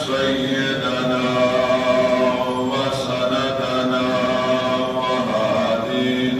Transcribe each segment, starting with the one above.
سيدنا وسندنا وهادينا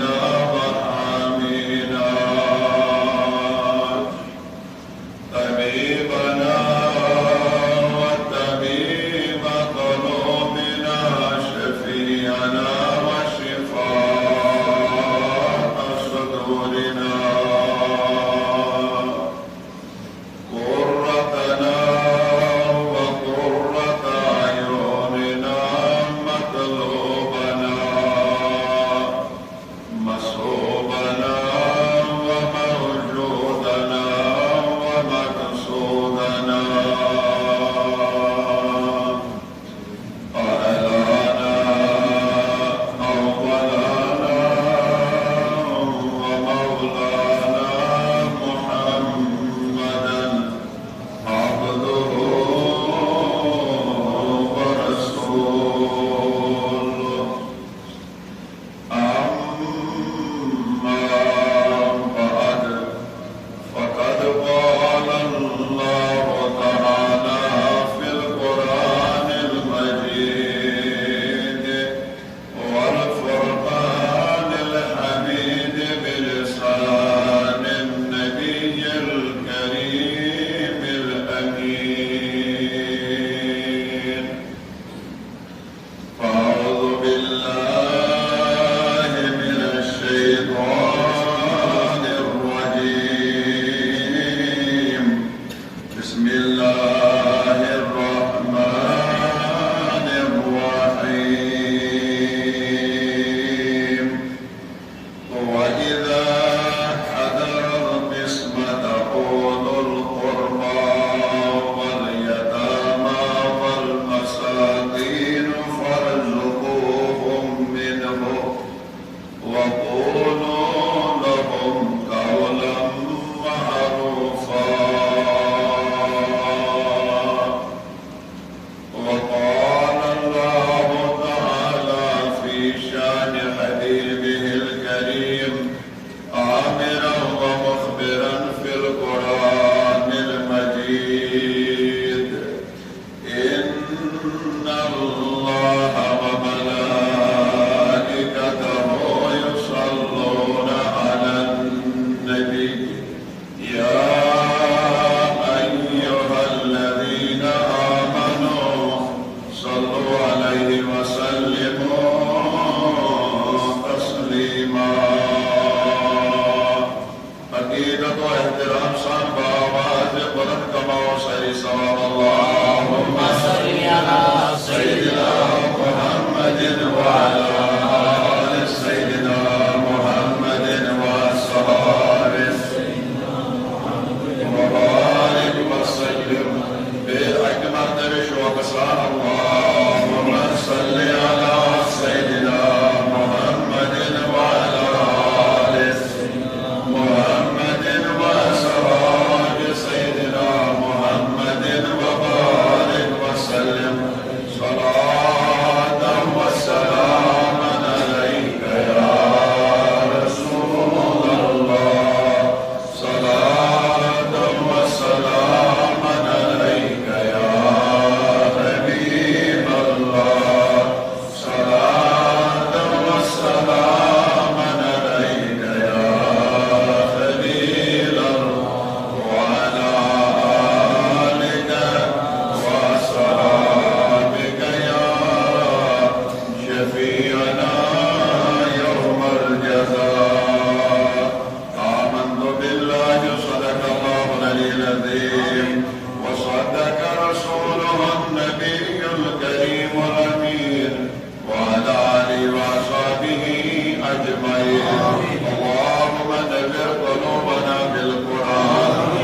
أجمعين. اللهم نبر قلوبنا بالقرآن.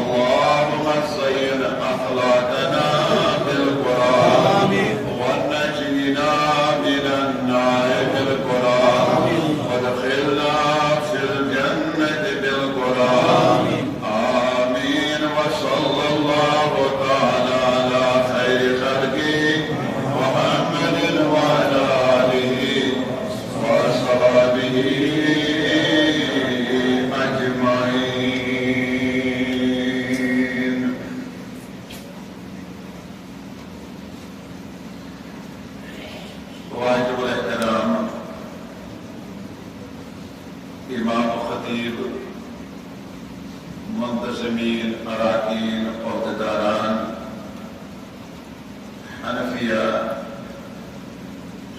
اللهم زين أخلاقنا بالقرآن ونجينا من النار بالقرآن وادخلنا في الجنة بالقرآن. آمين. وصلى الله تعالى على خير خلقه محمد وعلى آله وصحبه أجمعين. واجب الاحترام امام خطیب، منتظمین، اراکین، عہدیداران، حنفیہ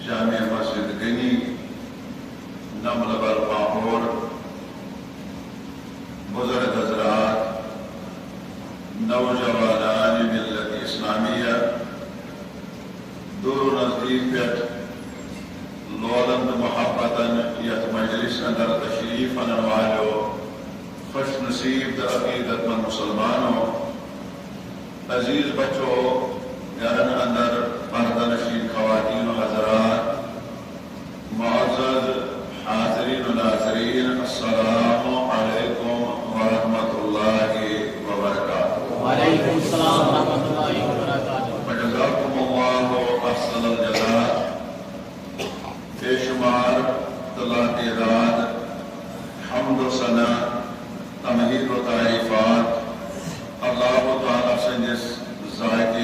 جامع مسجد گنی، نمل برپاپور، بزرگ حضرات، نوجوانان ملت اسلامیہ، دور و نزدیک پہ لولند محبتن یت مجلس اندر تشریف انن والو خوش نصیب در عقیدت مند مسلمانوں، عزیز بچوں، گھرن اندر پردہ نشین خواتین و حضرات، معزز حاضرین و ناظرین، السلام علیکم ورحمۃ اللہ وبرکاتہ۔ وعلیکم السلام ورحمۃ اللہ وبرکاتہ۔ وجزاکم اللہ احسن الجزاء۔ بے شمار طلع تعداد حمد و ثنا، تمہید و تعریفات اللہ تعالیٰ سندس ذات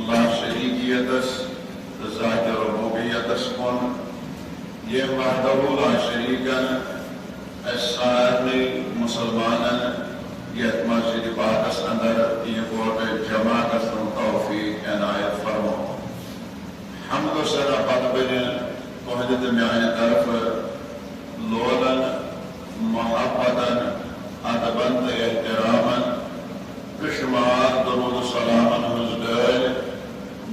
لا شریکیتس، ذات ربوبیتس کن، یہ وحدہ لا شریکن سارے مسلمانن یت مسجد پاکس اندر یہ ووٹ جمع گژھنُک توفیق عنایت فرمو۔ حمد و ثنا پتہٕ بنہِ تہنٛدِ تہٕ میانہِ طرفہٕ لولن، محبتن، ادبن تہٕ احترامن تہٕ شمار درود و سلامن ہٕنٛز ڈٲلۍ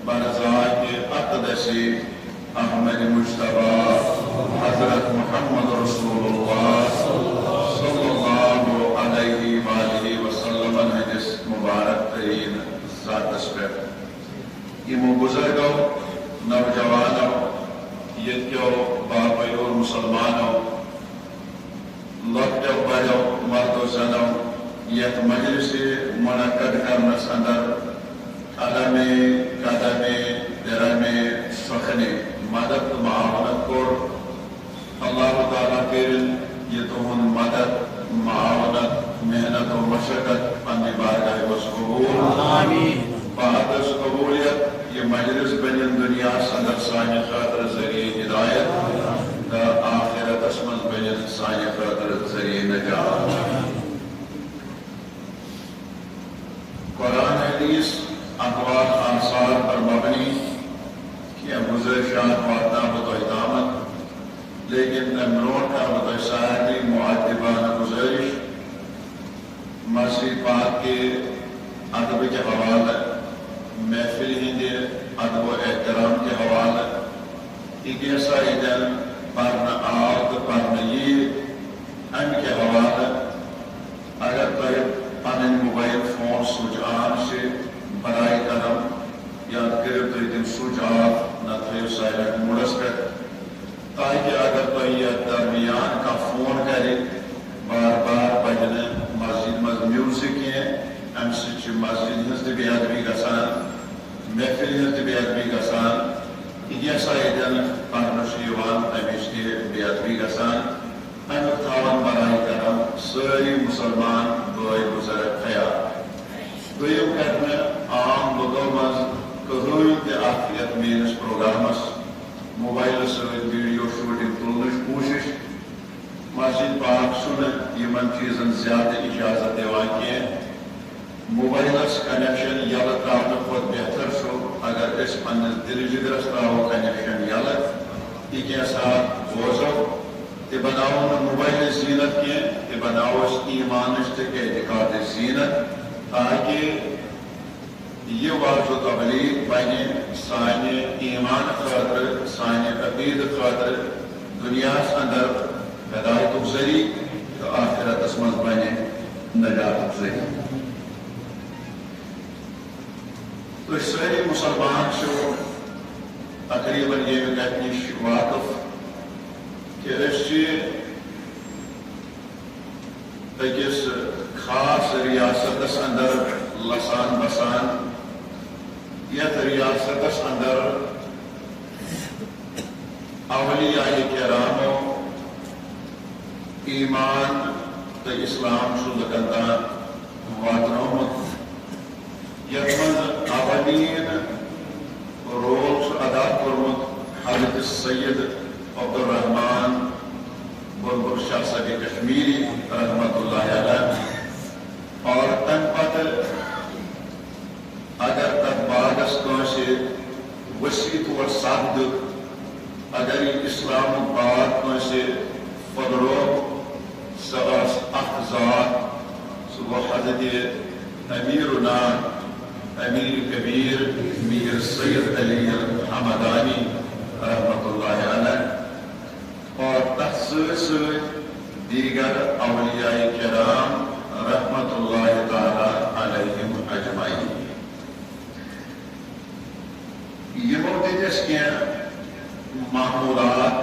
برذات اقدس احمد مجتبیٰ حضرت محمد رسول اللہ صلی اللہ علیہ وآلہ وسلم ہندس مبارک ترین ذاتس پہ، یمو بزرگو، نوجوانو، یتکیو باپیو اور مسلمانو، لۄکٹیو بڑیو، مردو زنو، یت مجلس منعقد کرنس اندر قدم قدم درم سخن مدد معاونت کور، اللہ تعالیٰ کرن یہ تہند مدد، معاونت، محنت و مشقت پنہ بارگاہ وس قبول۔ آمین۔ بعد از قبولیت یہ مجلس بنن دنیا اندر سانہ خاطر ذریعہ ہدایت، تو آخرت مز بنن سانہ خاطر ذریعہ نجات۔ قرآن حدیث اقوال آثار پر مبنی کیا گزرشات واتنامہ تو احتامت، لیکن نمرون کا متشاہدی معدبانہ گزارش مسجد پاک کے ادب کے حوالے، محفل ہند ادب و احترام کے حوالے، یہ سائدن پڑھنا آؤ تو پڑھنا یہ ام کے حوالے، اگر تو پنن موبائل فون سوئچ آن سے برائے کرم یاد کرو تو تم سوئچ آف نہ تھو سائلنٹ موڈس پہ، تاکہ اگر تو یہ درمیان کا فون کرے بار بار بجنے مسجد مز میوزک ام سے مسجد ہز تہ بے ادبی گژھان، محفل ہز تہ بے ادبی گژھان، یہ سائدن پرنس امچ تہ بے ادبی گژھان، امیک تھاون برائے کرم ساری مسلمان بھائی بزرگ خیال۔ دویم کرنے عام لوگوں مز کہین تہ یت میس پروگرامس موبائل ست ویڈیو شوٹنگ تلنچ کوشش، مسجد پاک یمن چیزن زیادہ اجازت دیوان کی، موبائلس کنیکشن یلہ تراؤنہ کھت بہتر اگر اس پنس دل جگرس تراو کنیکشن یلہ، یہ ساتھ بوزو تہ بناو موبائل زینت کی، تہ بناو ایمانچ تہ اعتقاد زینت، تاکہ یہ واضح و تبلیغ بنہ سانہ ایمان خاطر، سانہ عقید خاطر دنیا اندر ہدایت ذریعہ تو آخرت مز بنے نجات ذریعہ. تو ساری مسلمان چھو تقریباً یہ کت نش واقف کہ أکس خاص ریاستس اندر لسان بسان یت ریاستس اندر اولیاء کرامو ایمان تو اسلام لکن تان واتنومت یت مز اولین رول ادا کورمت حضرت سید عبدالرحمان بلبل شاہ صاحب کشمیری رحمۃ اللہ علیہ. اور تم پتہ اگر تب باغس کنسے وسیع طور سپد اگر یہ اسلام باغ کنسے پھلو سہ اخ ذات سہ گو حضرت امیرنا امیر کبیر میر سید علی حمدانی رحمۃ اللہ علیہ. اور تخصیص دیگر اولیاء کرام رحمت اللہ تعالی علیہم اجمعین. یہ دس کی معمولات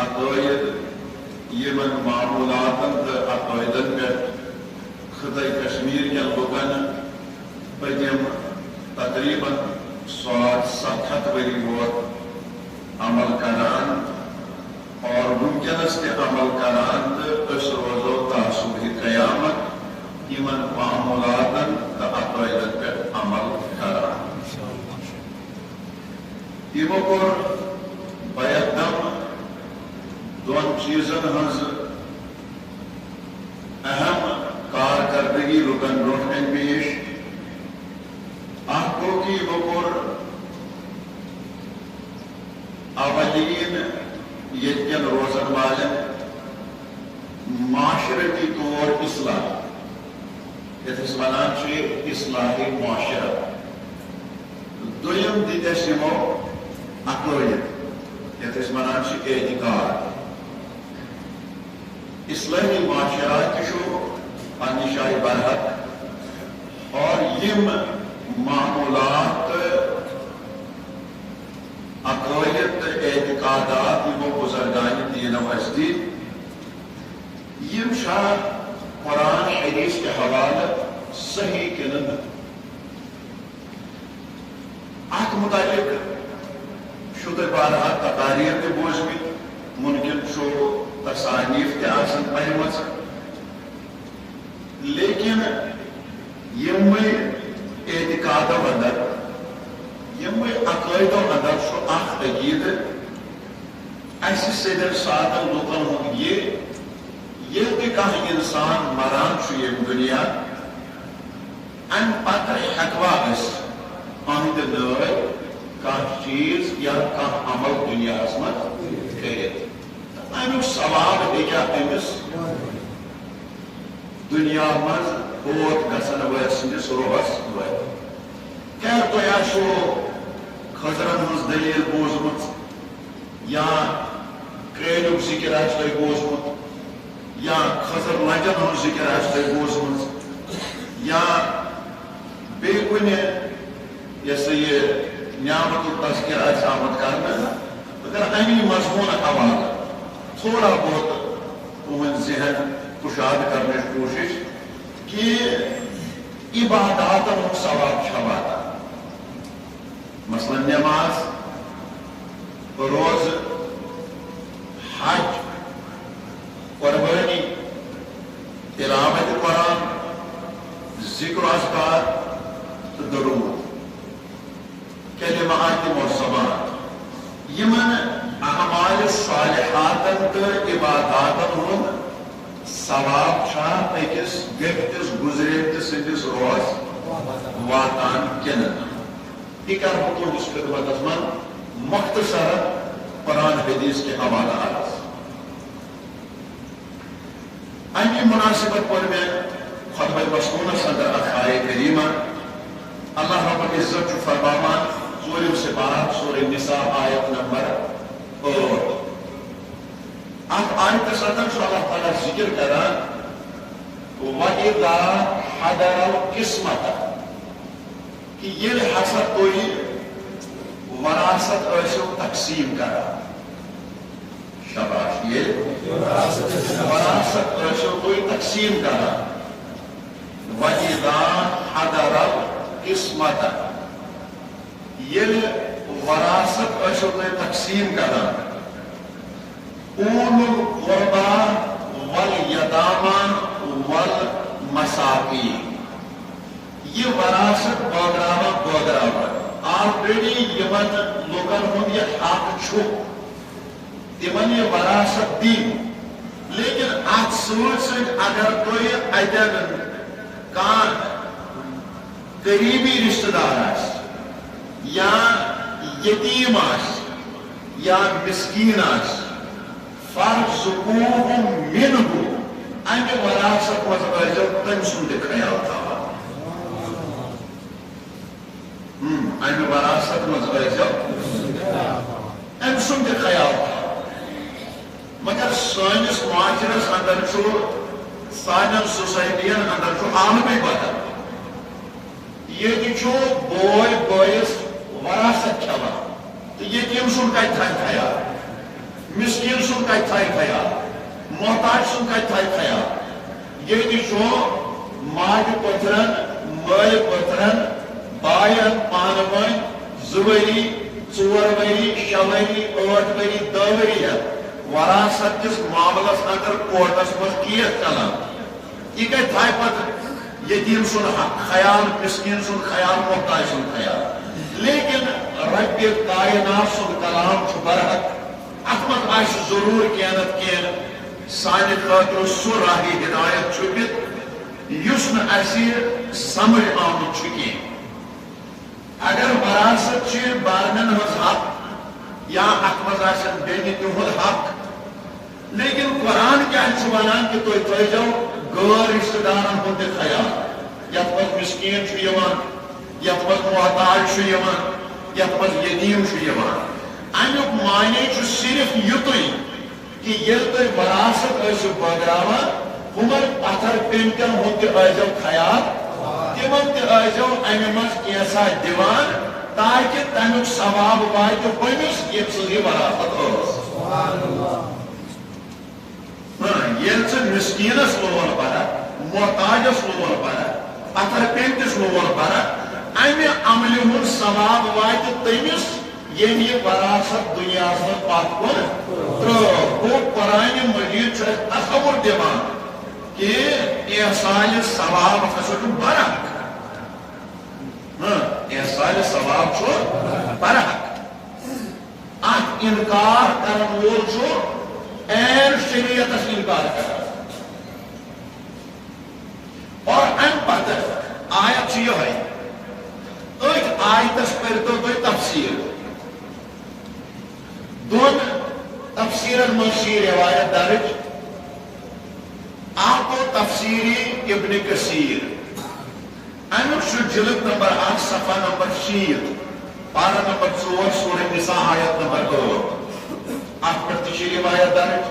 عقائد یمن معمولات تو عقائدن پہ خطۂ کشمیر کے لکن پتم تقریباً 700 ؤری ووت عمل کران اور ونکس تہ عمل کران تو روزو تعصب قیامت یمن معمولاتن تو عقائدن پہ عمل کران. یمو کور بیدم دون چیزن ہز اہم کارکردگی لکن برونٹھ پیش. اخ گو کہ یمو کور اولین یتن روزن والن معاشرتی طور اصلاح یتس ونان اصلاح معاشرت. دویم دتس یمو عقائد یتس ونان اعتقاد. اصلاحی معاشرات پنہ جائے برحق اور یم معمولات عقائد اعتقادات یمو بزرگان دین وسطی یم قرآن حدیث کے حوالہ صحیح کنن ات متعلق شد بارہا تقاریر تہ بوزمت ممکن تصانیف تہ آسن پڑھمژ لیکن یم اعتقادو اندر یم عقائدو اندر اخ عقید اس سدر سادن لوکن ہند یہ کھانا انسان مران یہ دنیا ام پتہ ہکوا اہد نئے کھانا چیز یا کھانا عمل دنیا مز کرت امیک ثواب ہیکیا امس دنیا مز فوت گژھن وٲلۍ سٕنٛدِس روحس وٲتِتھ. کیٛاہ تۄہہِ آسوٕ خضرن ہٕنٛز دٔلیٖل بوٗزمٕژ یا کرٛیلُک ذِکر آسہِ تۄہہِ بوٗزمُت یا خضر لنجن ہُنٛد ذِکر آسہِ تۄہہِ بوٗزمٕژ یا بیٚیہِ کُنہِ یہِ ہسا یہِ نعمتُک تذکر آسہِ آمُت کرنہٕ بہٕ کرٕ امی مضموٗنُک حوالہٕ تھوڑا بہت تُہُنٛد ذہن کُشاد کرنٕچ کوٗشش کہ عباداتن ہُنٛد ثواب چھا واتان. مثلاً نماز روز حج قربانی تلاوت قرآن ذکر اذکار تو درود کلمات معظمات یمن اعمال صالحاتن تو عباداتن ہُنٛد ثواب چھا أکس گٔمتِس گُزریمتِس سٕنٛدِس روحس واتان کِنہٕ. یہِ کرٕ بہٕ تُہنٛدِس خدمتس منٛز مختصر قرآن حدیث کے حوالہ عرض. امی مناسبت پر میں خطبہ مسنونس اندر اکھ آیہ کریمہ اللہ رب العزت چھُ فرماوان ژوٗرِم سپارہ سورہ نساء آیت نمبر 8. اتھ آیت سردن چھو اللہ تعالیٰ ذکر کران وَإِذَا حَدَرَ الْقِسْمَةَ کہ یہ حسد کوئی وراثت ایسو تقسیم کرا شاباش یہ وراثت ایسو کوئی تقسیم کرا وَإِذَا حَدَرَ الْقِسْمَةَ یہ وراثت ایسو کوئی تقسیم کرا اولو القربى والیتامی والمساکین یہ وراثت بودراوا آلریڈی یمن لوگن ہند یہ حق چھو تمن یہ وراثت دی لیکن ات سۭتۍ اگر تُہۍ اتٮ۪ن کانٛہہ قریبی رشتہ دار آسہِ یا یتیم آسہِ یا مسکین آسہِ فَارْزُقُوهُم مِّنْهُ امہِ وراثت منٛز ٲسۍزیو تٔمۍ سُنٛد تہِ خیال تھاوان امہِ وراثت منٛز ٲسۍزیو أمۍ سُنٛد تہِ خیال تھاوان مگر سٲنِس معاشرس اندر چھُ سانٮ۪ن سوسایٹین اندر چھُ عالمٕے بدل ییٚتہِ چھُ بوے بٲیِس وراثت کھٮ۪وان تہٕ یتیٖم سُنٛد کتہِ تھایہِ خیال مسکین سن کتہِ تھایہِ خیال محتاج سن کتہِ تھایہِ خیال ییٚتہِ چھُ ماجہِ پٔتھرن مٲلۍ پٔتھرن باین پانہٕ ؤنۍ 2 ؤری 4 ؤری 6 ؤری 8 ؤری 10 ؤری وراثت کِس معاملس اندر کورٹس منٛز کیس چلان یہِ کتہِ تھایہِ پتہٕ یتیٖم سُنٛد خیال مسکین سُنٛد خیال محتاج سُنٛد خیال لیکن رب کائنات سُنٛد کلام چھُ برحق ات مز آسہِ ضرور کینٛہہ نتہٕ کینٛہہ سانہِ خٲطرٕ سُہ راہی ہدایت چھُپِتھ یُس نہٕ اَسہِ سمجھ آمُت چھُ کینٛہہ اگر وراثت چھِ بارنٮ۪ن ہٕنٛز حق یا ات مز آسن بیٚنہِ تِہُنٛد حق لیکن قرآن کیٛاہ چھُ وَنان کہِ تُہۍ تھٲیزیو غٲر رشتہٕ دارن ہُنٛد تہِ خیال یتھ منٛز مسکین چھُ یِوان یتھ منٛز محتاج چھُ یِوان یتھ منٛز یتیٖم چھُ یِوان امیُک معنی چھُ صرف یُتُے کہ ییٚلہِ تُہۍ وراثت ٲسِو بٲگراوان ہُمن پتھر پیٚمتٮ۪ن ہُنٛد تہِ ٲسۍزیو خیال تِمن تہِ ٲسۍزیو امہِ منٛز کینٛژھا دِوان تاکہِ تمیُک ثواب واتہِ ہُمِس ییٚمہِ سٕنٛز یہِ وراثت ٲس ییٚلہِ ژٕ مسکیٖنس لون برکھ محتاجس لون برکھ پتھر پیٚمتِس لون برکھ امہِ عملہِ ہُنٛد ثواب واتہِ تٔمِس ییٚمۍ یہِ وراثت دُنیاہس منٛز پتھ کُن ترٛٲو گوٚو قرآنِ مجیٖد چھُ اَسہِ تصوُر دِوان کہ احصالِ ثواب ہسا چھُ برحق احصالِ ثواب چھُ برحق اتھ انکار کرن وول چھُ عین شریعتس انکار کران اور امہِ پتہٕ آیت چھِ یِہوٚے أتھۍ آیتس پٔرۍتو تُہۍ تفسیٖر دون تفسیرن منٛز چھِ یہِ روایت درج اکھ گوٚو تفسیٖری ابن کثیٖر امیُک چھُ جلد نمبر 1 صفحہ نمبر 60 پارہ نمبر 4 سورہ نساء آیت نمبر 8 اتھ پٮ۪ٹھ تہِ چھِ روایت درج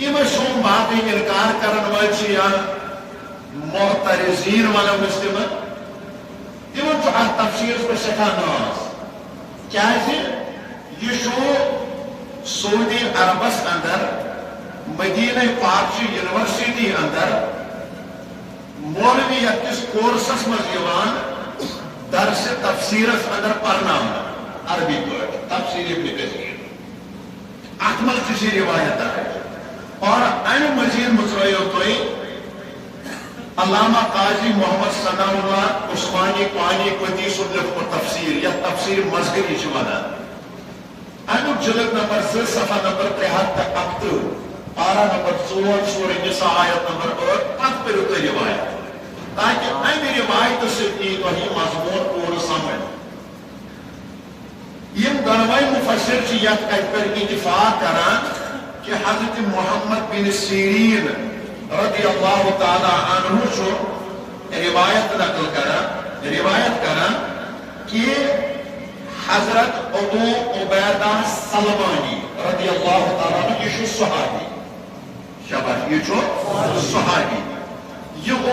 یِمے سوم باقٕے انکار کرن وٲلۍ چھِ یا معترضیٖن ونو أسۍ تِمن تِمن چھُ اتھ تفسیٖرس پٮ۪ٹھ سٮ۪ٹھاہ ناز کیازِ یہ چھُ سعودی عربس اندر مدینہ پاک چہِ یونیورسٹی اندر مولویت کس کورسس مز یوان درس تفسیرس اندر پرناونہٕ عربی پٲٹھۍ تفسیر ابن کثیر اتھ منٛز تہِ چھِ روایت درج اور امہِ مزید مژرٲیِو تُہۍ علامہ قاضی محمد ثناء اللہ عثمانی پانی پتی سُنٛد لیوٚکھمُت تفسیر یتھ تفسیر مظہری چھِ ونان امیُک جلد نمبر 2 صفحہ نمبر 331 پارہ نمبر 4 سورہ نساء آیت نمبر 8 پتہٕ پٔرِو تُہۍ روایت تاکہ امہِ روایتہٕ سۭتۍ یی تۄہہِ مضموٗن پوٗرٕ سمجھ یم دۄنوے مفسر چھِ یتھ کتھِ پٮ۪ٹھ اتفاق کران کہ حضرت محمد بن سیرین رضی اللہ تعالی عنہ چھُ روایت نقل کران کہ حضرت ابو عبیدہ سلمانی رضی اللہ تعالیٰ عنہ یہ یہ صحابی شباب یہ صحابی یہ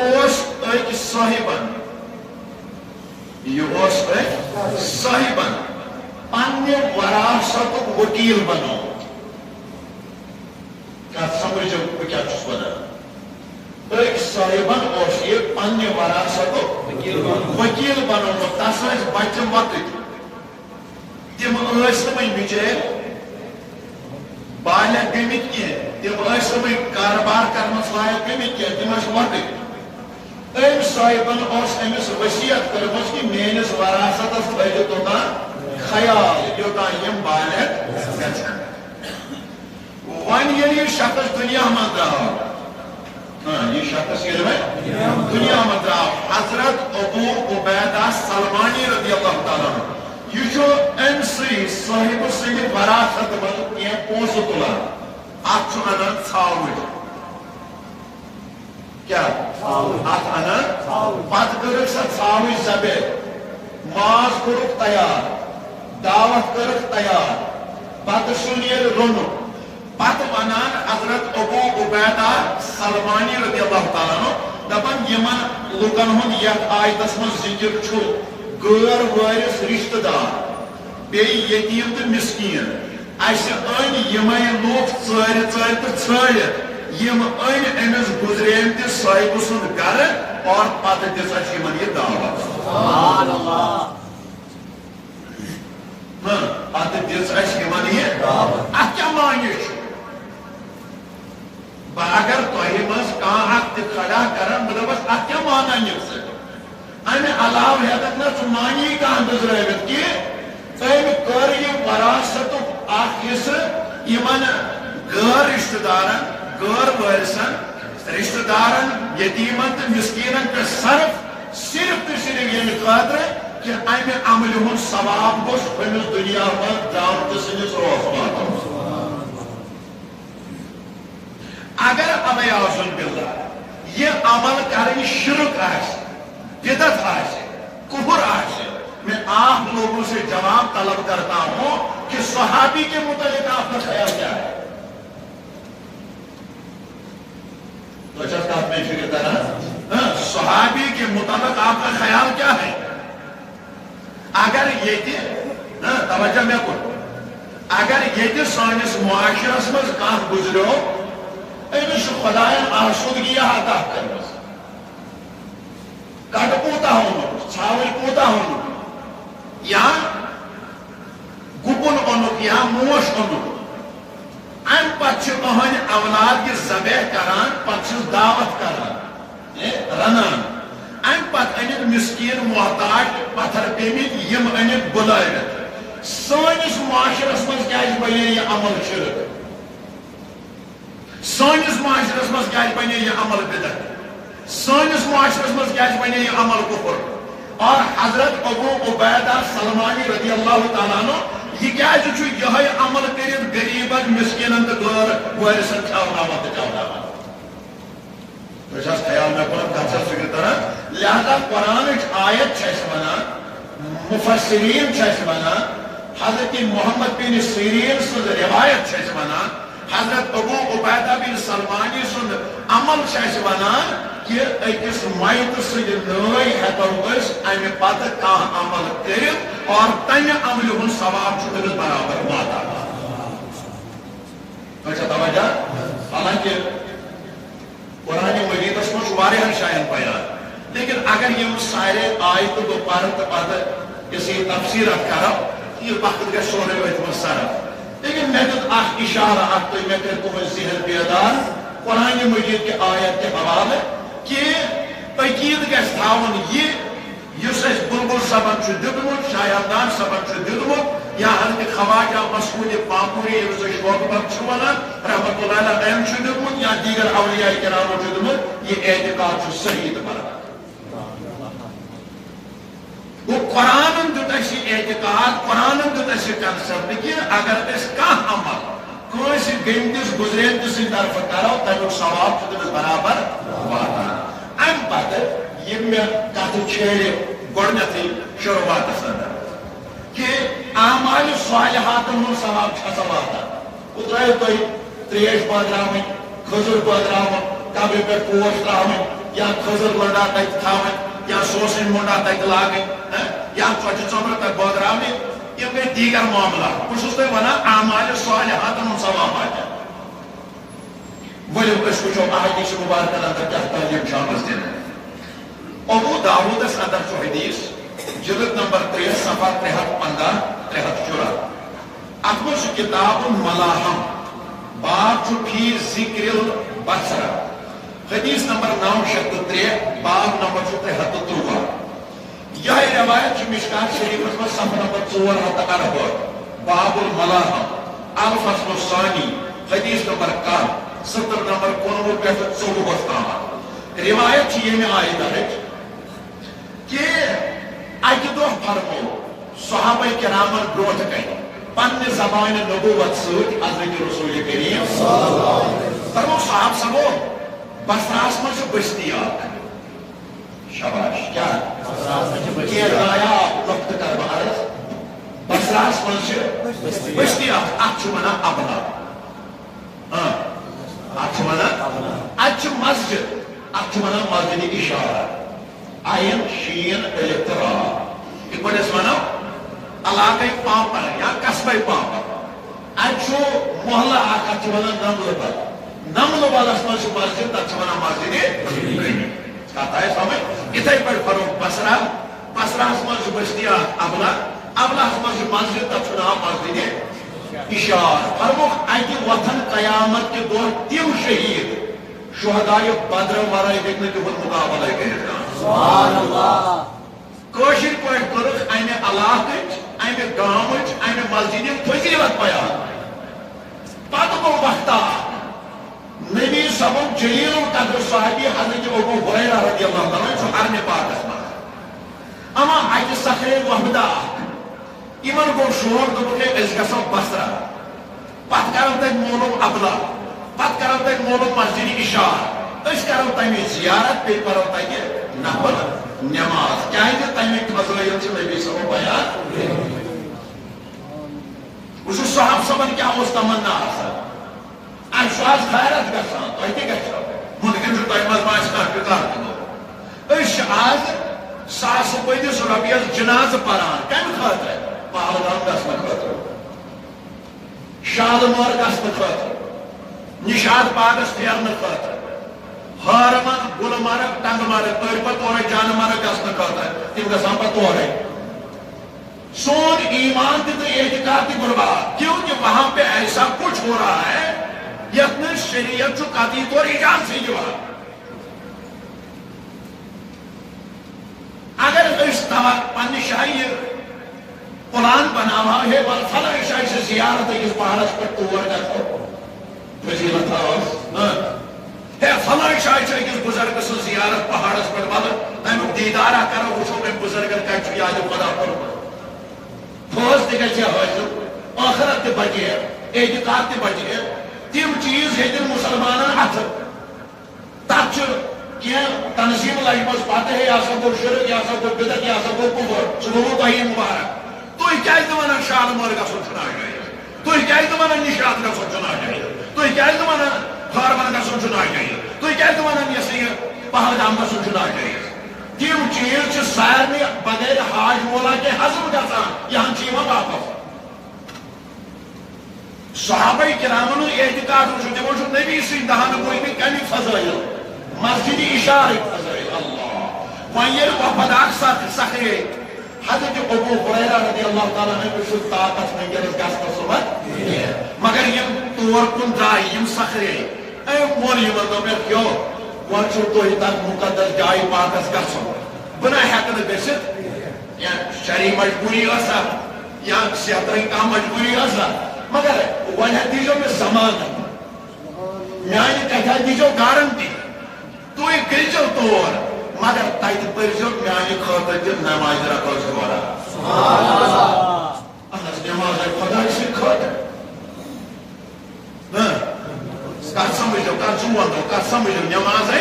ایک صاحبن یہ صاحبن پنہ وراثت وکیل بنو کیا سمجھو کیا ونان ایک صاحبن یہ پنہ وراثت وکیل بنو تس بچہ وقت تم بچار بالغ گمت کی تم کاروبار کرنس لائق گمت کی تم وقت ام صاحبن امس وصیت کرمس کہ میانس وراثتس تھو توتان خیال یوتان یم بالغ گژھن ون یل یہ شخص دنیا من درو یہ شخص دنیا من درو حضرت ابو عبیدہ سلمانی رضی اللہ تعالیٰ عنہ یہ ام صاحب سند وراثت من کی پونس تلان ات انان ژھاوٹ کیا ات انان پت کرک سا ژھاوٹ ذبح ماز کورک تیار دعوت کرک تیار پتہ سہ نیرِ رونُن پتہ ونان حضرت ابو عبیدہ سلمانی رضی اللہ تعالیٰ عنہ دپان یمن لوکن ہند یتھ آیتس من ذکر چھُ غیر وارث رشتہ دار بیٚیہِ یتیٖم تہٕ مسکین اسہِ أنۍ یِمے لوٗکھ ژٲرِ ژٲرِ تہٕ ژھٲنڈِتھ یِم أنۍ أمِس گُزریمتِس صاحبہٕ سُنٛد گرٕ اور پتہٕ دِژ اَسہِ یِمن یہِ دعوت پتہٕ دِژ اَسہِ یِمن یہِ اتھ کیٛاہ معنی چھُ بہٕ اگر تۄہہِ منٛز کانٛہہ اکھ تہِ کھڑا کرن بہٕ دپس اتھ کیٛاہ مانا یِم ژٕ امہِ علاوٕ ہیٚککھ نہٕ ژٕ معنی کانٛہہ بٔزرٲوِتھ کہِ أمۍ کٔر یہِ وراثتُک اکھ حصہٕ یِمن غٲر رشتہٕ دارن غٲر وٲرثن رشتہٕ دارن یتیٖمن تہٕ مسکیٖنن پٮ۪ٹھ صرف تہٕ صرف ییٚمہِ خٲطرٕ کہ امہِ عملہِ ہُنٛد ثواب گوٚژھ أمِس دُنیا منٛز درٛامتہٕ سٕنٛدِس روح واتُن اگر ابے اعوذ باللہ یہ عمل کرٕنۍ شرک آسہِ بدعت آسہِ کفر آسہِ میں آپ لوگوں سے جواب طلب کرتا ہوں کہ صحابی کے متعلق آپ کا خیال کیا ہے تو آپ میں فکر کرنا صحابی کے متعلق آپ کا خیال کیا ہے اگر یہ توجہ میں کن اگر یہ سانس معاشرس مز کان گزرو امس خدائن آسودگی عطا کرمس کٹ کوتا ہونک ژھاوٕلۍ کوتا ہونک یا گُپن اونُک یا موش اونُک ام پتہٕ چھِ أہنٛدِ اولاد یہِ ذبح کران پتہٕ چھِس دعوت کران رنان ام پتہٕ أنِکھ مسکیٖن محتاج پتھر پیٚمٕتۍ یِم أنِکھ بُلٲوِتھ سٲنِس معاشرس منٛز کیٛازِ بنے یہِ عمل شرک سٲنِس معاشرس منٛز کیٛازِ بنے یہِ عمل بدعت سٲنِس معاشرس منٛز کیٛازِ بنے یہِ عمل کفر اور حضرت ابو عبیدہ سلمانی رضی اللہ تعالیٰ عنہ یہ کیٛازِ چھُ یِہوٚے عمل کٔرِتھ غریٖبن مسکیٖنن تہٕ غٲر وٲرثن کھیاوناوان تہٕ چاوناوان تۄہہِ چھا خیال مےٚ کوٚرُن کتھ چھا فکر تران لہذا قرآنٕچ آیت چھِ اَسہِ ونان مفسرین چھِ اَسہِ ونان حضرت محمد بن سیرین سٕنٛز روایت چھِ اَسہِ ونان حضرت ابو عبیدہ بن سلمانی سُنٛد عمل چھِ اَسہِ ونان کہ أکِس مایتہٕ سٕنٛدِ نٲے ہٮ۪کو أسۍ امہِ پتہٕ کانٛہہ عمل کٔرِتھ اور تمہِ عملہِ ہُنٛد ثواب چھُ تٔمِس برابر واتان تۄہہِ چھا توجہ حالانکہ قرآن مجیدس منٛز چھُ واریاہن جاین بیان لیکن اگر یِم سارے آیتہٕ بہٕ پرٕ تہٕ پتہٕ یُس یہِ تفسیٖر اتھ کرو یہِ وقت گژھِ سورُے أتھۍ منٛز صرف لیکن مےٚ دیُت اکھ اِشارٕ اکھ تہٕ مےٚ کٔرۍ تُہٕنٛدۍ ذہن بیدار قرآن مجید کے آیت کے حوالے کہ تقید گژھِ تھاوُن یہِ یُس اَسہِ بُلبُل صٲبن چھُ دیُتمُت شاہدان صٲبن چھُ دیُتمُت یا حضرت خواجہ مسعود پامپوری ییٚمِس أسۍ شوقہٕ بگ چھِ ونان رحمتہ اللہ علیہ أمۍ چھُ دیُتمُت یا دیگر اولیاء کرامو چھُ دیُتمُت یہِ اعتقاد چھُ صحیح تہٕ برابر گوٚو قرآنن دیُت اَسہِ یہِ اعتقاد قرآنن دیُت اَسہِ یہِ کنسپٹ کہ اگر أسۍ کانٛہہ عمل کٲنٛسہِ گٔمتِس گُزریمتِس سٕنٛدِ طرفہٕ کرو تمیُک ثواب چھُ تٔمِس برابر واتان امہِ پتہٕ یِم مےٚ کتھٕ چھیڑِ گۄڈنیتھٕے شروعاتس اندر کہ اعمال صالحاتن ہُنٛد ثواب چھا سا واتان وۄنۍ ترٛٲیِو تُہۍ تریش بٲگراوٕنۍ کھٔزٕر بٲگراوُن قبرِ پٮ۪ٹھ پوش ترٛاوٕنۍ یا کھٔزٕر لٔنٛڈا تَتہِ تھاوٕنۍ یا سوسٕنۍ مۄنٛڈا تَتہِ لاگٕنۍ یا ژۄچہِ ژۄمرٕ تَتہِ بٲگراونہِ یِم گٔے دیٖگر معاملات بہٕ چھُس تۄہہِ وَنان اعمالِ صالحاتن ہُنٛد ثوابات ؤلِو أسۍ وٕچھو احادیث مُبارکن اندر کیٛاہ تعلیٖم چھِ آمٕژ دِنہٕ ابو داوٗدس اندر چھُ حدیث جلد نمبر 3 صفحہ 315 314 اتھ منٛز چھُ کِتاب ملاحم باب چھُ فی ذکر البصرہ حدیث نمبر 903 باب نمبر چھُ 313 یہ روایت چھِ مشکات شریفس منٛز صفحہ نمبر 448 باب الملاحم الفصل الثانی حدیث نمبر 1 سطر نمبر 19 پٮ۪ٹھ 24 تام روایت چھِ ییٚمہِ آیہِ درج کہ اکہ دۄہ فرمو صحابہ کرامن برونٛٹھ کنہِ پننہِ زبانہِ نبوت سۭتۍ حضرت رسول کریم فرمو صاحب سبو بصراہس منٛز چھُ بستی اکھ شاباش کیٛاہ کینٛہہ نایاب نۄقطہٕ کرٕ بہٕ عرض بصراہس منٛز چھِ بستی اکھ اتھ چھُ ونان ابنا اتھ چھُ ونان اتہِ چھِ مسجد اتھ چھُ ونان مسجد اشارہ عین شین الف تہٕ را یِتھ پٲٹھۍ أسۍ ونو علاقے پامپر یا قصبے پامپر اتہِ چھُ محلہٕ اکھ اتھ چھِ ونان نملہٕ بل نملہٕ بلس منٛز چھِ مسجد تتھ چھِ ونان مسجد کتھ آیہِ سمجھ یِتھے پٲٹھۍ فرو بصرہ بصراہس منٛز چھِ بستی اکھ ابلا ابلاہس منٛز چھِ مسجد تتھ چھُ ناو مسجد اشار فرموکھ اتہِ وۄتھن قیامت کہِ دۄہ تِم شہیٖد شہدائے بدر ورٲے ہیٚکہِ نہٕ تِہُنٛد مُقابلے کٔرِتھ کٲشِر پٲٹھۍ کٔرٕکھ امہِ علاقٕچ امہِ گامٕچ امہِ مسجدِ فضیلت بیان پتہٕ گوٚو وقتہ نبی صبُن جلیل القدر صحابی حضرت ابو ہریرہ رضی اللہ عنہ چھُ حرمِ پاکس منٛز اما اتہِ سکھرے وحدہ اکھ یِمن گوٚو شوق دوٚپُکھ ہے أسۍ گژھو بصرہ پتہٕ کرو تتہِ معلوٗم ابلا پتہٕ کرو تتہِ معلوٗم مسجد اشار أسۍ کرو تمِچ زیارت بیٚیہِ پرو تتہِ نفل نماز کیازِ تمیُک فضٲیل چھِ نبی صٲبن بیان وٕچھو صحاب صٲبن کیٛاہ اوس تمنا آسان اَسہِ چھُ آز خیرت گژھان تۄہہِ تہِ گژھیو مُمکِن چھُ تۄہہِ منٛز ما آسہِ کانٛہہ فِکار تہِ گوٚو أسۍ چھِ آز ساسہٕ بٔدِس رۄپیس جنازٕ پران کمہِ خٲطرٕ پہلگام گژھنہٕ خٲطرٕ شالمور گژھنہٕ خٲطرٕ نشاد باغس پھیرنہٕ خٲطرٕ ہارمن گلمرگ ٹنگمرگ أڑۍ پتہٕ تورے جانمرگ گژھنہٕ خٲطرٕ تِم گژھان پتہٕ تورے سون ایمان تہِ تہٕ اعتقاد تہِ برباد کیونکہ وہاں پہ ایسا کچھ ہو رہا ہے یتھ نہٕ شریعت چھُ قطعی طور اجازتھٕے دِوان اگر أسۍ پننہِ جایہِ پلان بناوہو ہے ول فلٲنۍ جایہِ چھِ زیارت أکِس پہاڑس پٮ۪ٹھ تور گژھو فضیلت ٲس ہے فلٲنۍ جایہِ چھِ أکِس بُزرگہٕ سٕنٛز زیارت پہاڑس پٮ۪ٹھ ولہٕ تمیُک دیٖدارا کرو وٕچھو أمۍ بُزرگن کتہِ چھُ یادِ خۄدا کوٚرمُت فٲض تہِ گژھِ ہے حٲصِل ٲخرت تہِ بچہِ ہے اعتقاد تہِ بچہِ ہے تِم چیٖز ہیٚتِن مُسلمانن اَتھٕ تتھ چھُ کینٛہہ تنظیٖم لجمژ پتہٕ ہے یہِ ہسا گوٚو شرک یہِ ہسا گوٚو بدعت یہِ ہسا گوٚو کُفر سُہ گوٚوُ تۄہی مُبارک تُہۍ کیازِ نہٕ ونان شالمور گژھُن چھُ ناجٲیز تُہۍ کیازِ نہٕ ونان نشاد گژھُن چھُ ناجٲیز تُہۍ کیازِ نہٕ ونان ہارمن گژھُن چھُ ناجٲیز تُہۍ کیازِ نہٕ ونان یہِ ہسا یہِ پہلگام گژھُن چھُ ناجٲیز تِم چیٖز چھِ سارنٕے بغیر حاج مولا کے ہضم گژھان یہِ ہن چھِ یِوان واپس صحابہ کرامن ہُنٛد اعتقاد وٕچھو تِمو چھُ نبی سٕنٛدۍ دہن بوٗزمٕتۍ کمِکۍ فضٲیل مسجد اشارٕکۍ فضٲیل اللہ وۄنۍ ییٚلہِ وفد اکھ سکھرے حضرت ابو ہریرہ رضی اللہ تعالیٰ عنہ چھُ طاقت وٕنکیٚنس گژھنس صُبحن مگر یِم تور کُن درٛاے یِم سکھرے أمۍ ووٚن یِمن دوٚپُکھ یو وۄنۍ چھُو تُہۍ تتھ مُقدس جایہِ پاکس گژھُن بہٕ نہ ہٮ۪کہٕ نہٕ گٔژھِتھ یا شرعی مجبوٗری ٲسا یا صحتٕچ کانٛہہ مجبوٗری ٲسا مگر وۄنۍ دیٖزیو مےٚ ضمانت میانہِ کتھِ دیٖزیو گارنٹی تُہۍ گٔژھِو تور مگر تتہِ پٔرزیو میانہِ خٲطرٕ تہِ نمازِ رکٲژ جورا اہن حظ نماز خۄداے سٕنٛدِ خٲطرٕ کتھ سمجھو کتھ زوندو کتھ سمجھو نمازے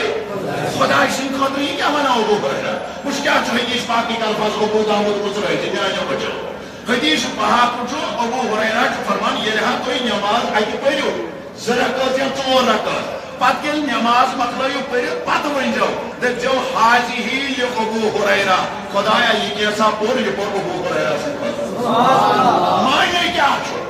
خۄداے سٕنٛدِ خٲطرٕ یہِ کیٛاہ ونان ابو ہریرہ وٕچھ کیٛاہ چھُ حدیث پاکٕکۍ الفاظ ابو داوٗد مُژرٲیِتھ میانیو بچو حدیث پاک چھُ ابو ہریرہ چھُ فرمان ییٚلہِ ہا تُہۍ نماز اتہِ پٔرِو زٕ رکعت یا ژور رکعت پتہٕ ییٚلہِ نٮ۪ماز مۄکلٲیِو پٔرِتھ پتہٕ ؤنۍزیو دٔپۍزیو حاضِہی لِأبوٗ ہُریرہ خۄدایا یہِ کینٛژھا پوٚر یہِ پوٚر ابوٗ ہُریرہ سٕنٛدِ خٲطرٕ معنی کیٛاہ چھُ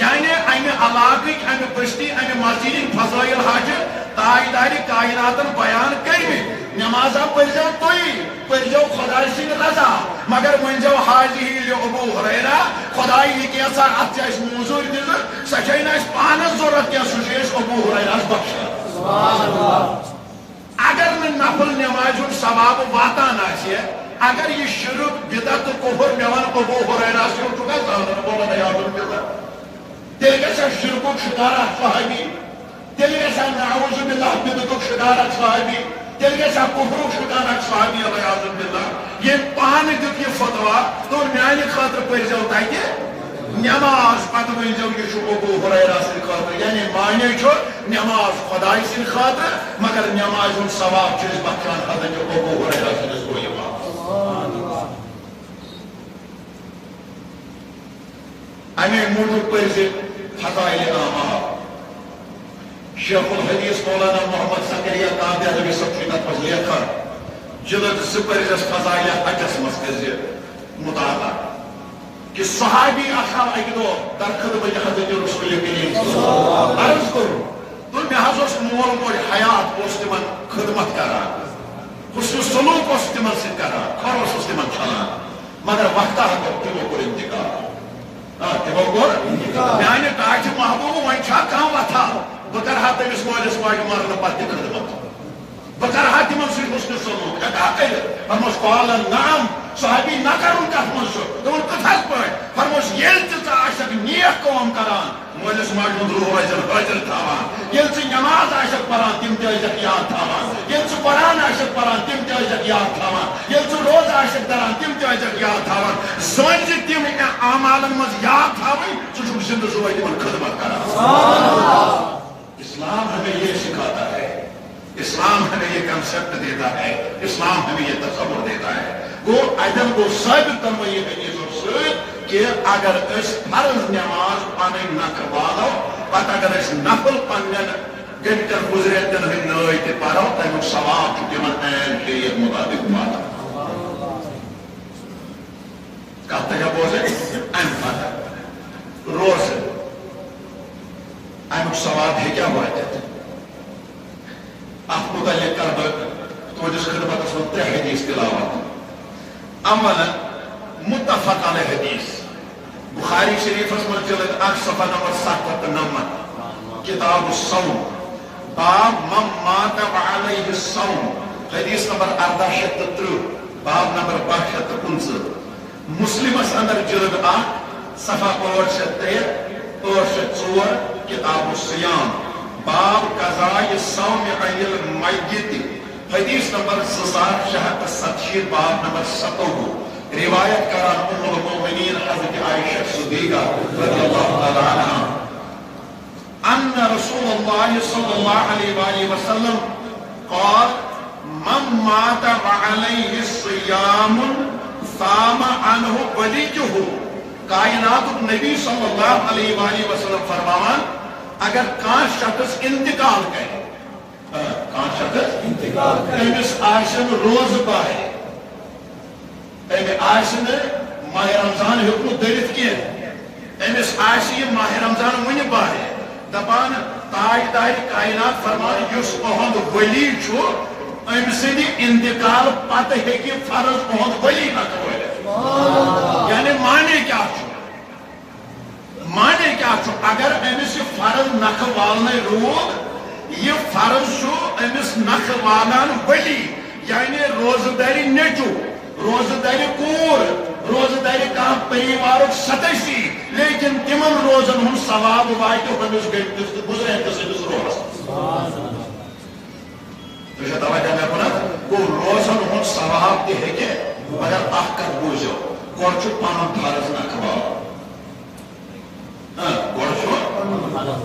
یعنی امہِ علاقٕکۍ امہِ بستی امہِ مسجدٕکۍ فضٲیل حظ چھِ تاجدارِ کائناتن بیان کٔرمٕتۍ نٮ۪مازا پٔرزیو تُہۍ پٔرزیو خۄداے سٕنٛدِ رضا مگر ؤنۍزیو حاضِہی لِأبوٗ ہُریرہ خۄداے یہِ کینٛژھا اتھ چھِ اَسہِ موٚزوٗرۍ دِژٕ سۄ چھے نہٕ اَسہِ پانس ضروٗرت کینٛہہ سُہ چھُ اَسہِ ابوٗ ہُریرہس بخشان اگر نہٕ نفل نٮ۪مازِ ہُنٛد ثواب واتان آسہِ اگر یہِ شرک بدعت تہٕ کُفر مےٚ وَن ابوٗ ہُریرہس ہیوٗ چھُکھا زانان بولان عیاذ باللہ تیٚلہِ گژھِ شرکُک شِکار اکھ صحابی تیٚلہِ گژھِ نعوذ باللہ بدعتُک شِکار اکھ صحابی تیٚلہِ گژھِ کُفرُک شِکار اکھ صحابی عیاذ باللہ ییٚمۍ پانہٕ دیُت یہِ فتوا دوٚپ میانہِ خٲطرٕ پٔرزیو تتہِ نٮ۪ماز پتہٕ ؤنۍزیو یہِ چھُ ابوٗ ہُریرہ سٕنٛدِ خٲطرٕ یعنی معنی چھُ نٮ۪ماز خۄداے سٕنٛدِ خٲطرٕ مگر نٮ۪مازِ ہُنٛد ثواب چھِ أسۍ بخشان حضرت ابوٗ ہُریرہ سٕنٛدِس گویہِ امے موٗجوٗب پٔرزِ فضائل اعمال شیخ الحدیث مولانا محمد زکریا قادری علیہ صٲب چھُ تتھ منٛز لیکھان جلد 2 پٔرزٮ۪س فضائل حجس منٛز کٔرزِ مطالعہ کہ صحابی اکھ آو اکہِ دۄہ در خدمت حضرت رسول کریم عرض کوٚر تہٕ مےٚ حظ اوس مول موج حیات اوس تِمن خدمت کران حسن سلوٗک اوس تِمن سۭتۍ کران کھۄر اوسُس تِمن چھلان مگر وقتہ تِمو کوٚر انتقال تِمو کوٚر میانہِ کاچہِ محبوٗب وۄنۍ چھا کانٛہہ وتھا بہٕ کرٕ ہا تٔمِس مٲلِس ماجہِ مرنہٕ پتہٕ تہِ خدمت بہٕ کرٕ ہا تِمن سۭتۍ حسن سلوٗک ہٮ۪کہٕ ہا کٔرِتھ فرموس قال نعم صحابی نہ کرُن کتھ منٛز چھُ دوٚپُن کِتھس پٲٹھۍ فرموس ییٚلہِ تہِ ژٕ آسکھ نیک کٲم کران مٲلِس ماجہِ ہُنٛد روح ٲسۍزٮ۪ن حٲضِر تھاوان ییٚلہِ ژٕ نٮ۪ماز آسکھ پران تِم تہِ ٲسۍزٮ۪کھ یاد تھاوان ییٚلہِ ژٕ قرآن آسکھ پران تِم تہِ ٲسۍزٮ۪کھ یاد تھاوان ییٚلہِ ژٕ روزٕ آسکھ دَران تِم تہِ ٲسۍزٮ۪کھ یاد تھاوان زٲنۍ زِ تِم اعمالن منٛز یاد تھاوٕنۍ ژٕ چھُکھ زِندٕ زوے تِمن خدمت کران اسلام ہمیں یہ سکھاتا ہے اسلام ہمیں یہ کنسپٹ دیتا ہے اسلام ہمیں یہ تصور دیتا ہے گو ادم کو ثابت کرو یہ حدیثوں سے کہ اگر اس فرض نماز پنن نکھ والو پتہ اگر اس نفل پنن گھنٹن گزریتن ہند نئی تہ پرو تمیک ثواب چھ تمن عین شریعت مطابق واتان کتھ تہ بوزے ام پتہ روز امیک ثواب ہیکیا واتت ات متعلق کر بہ تہنٛدِس خدمتس منٛز 3 حدیث تلاوت اولا متفق علیہ حدیث بخاری شریفس منٛز جلد 1 صفحہ نمبر 799 کتاب الصوم باب من مات وعلیہ الصوم حدیث نمبر 1830 باب نمبر 1215 مسلمس اندر جلد 1 صفحہ 803 804 کتاب الصیام باب قضاء الصوم عن المیت حدیث نمبر 2667 باب نمبر 57 روایت کران ام المؤمنین حضرت عائشہ صدیقہ رضی اللہ تعالی عنہ ان رسول اللہ صلی اللہ علیہ وآلہ وسلم قال من مات وعلیہ الصیام صام عنہ ولیہ کائنات نبی صلی اللہ علیہ وآلہ وسلم فرماوان اگر کان شخص انتقال کرے کان شخص انتقال کرے امس آسن روز باہے امس آسن ماہ رمضان ہیوٚک دٔرِتھ کینٛہہ امس آسہِ یہِ ماہ رمضان وُنہِ باہے دپان تاجدارِ کائنات فرمان یُس اُہُنٛد ولی چھُ أمۍ سٕنٛدِ انتقال پتہٕ ہیٚکہِ فرض اُہُنٛد ولی نکھوٲلِتھ یعنی معنی کیٛاہ چھُ معنی کیا چھُ اگر أمِس یہِ فرض نکھٕ والنے روٗد یہِ فرض چھُ أمِس نکھٕ والان ولی یعنی روزٕ دَرِ نیٚچوٗ روزٕ دَرِ کوٗر روزٕ دَرِ کانٛہہ پریوارُک سدسی لیکن تِمن روزن ہُنٛد ثواب واتہِ أمِس گُزریٚمتِس أمِس روزس تُہۍ چھِوا توجہ مےٚ کُنتھ گوٚو روزن ہُنٛد ثواب تہِ ہیٚکہِ مگر اکھ کتھ بوٗزِو گۄڈٕ چھُ پنُن فرض نکھٕ والُن گۄڈٕ چھُ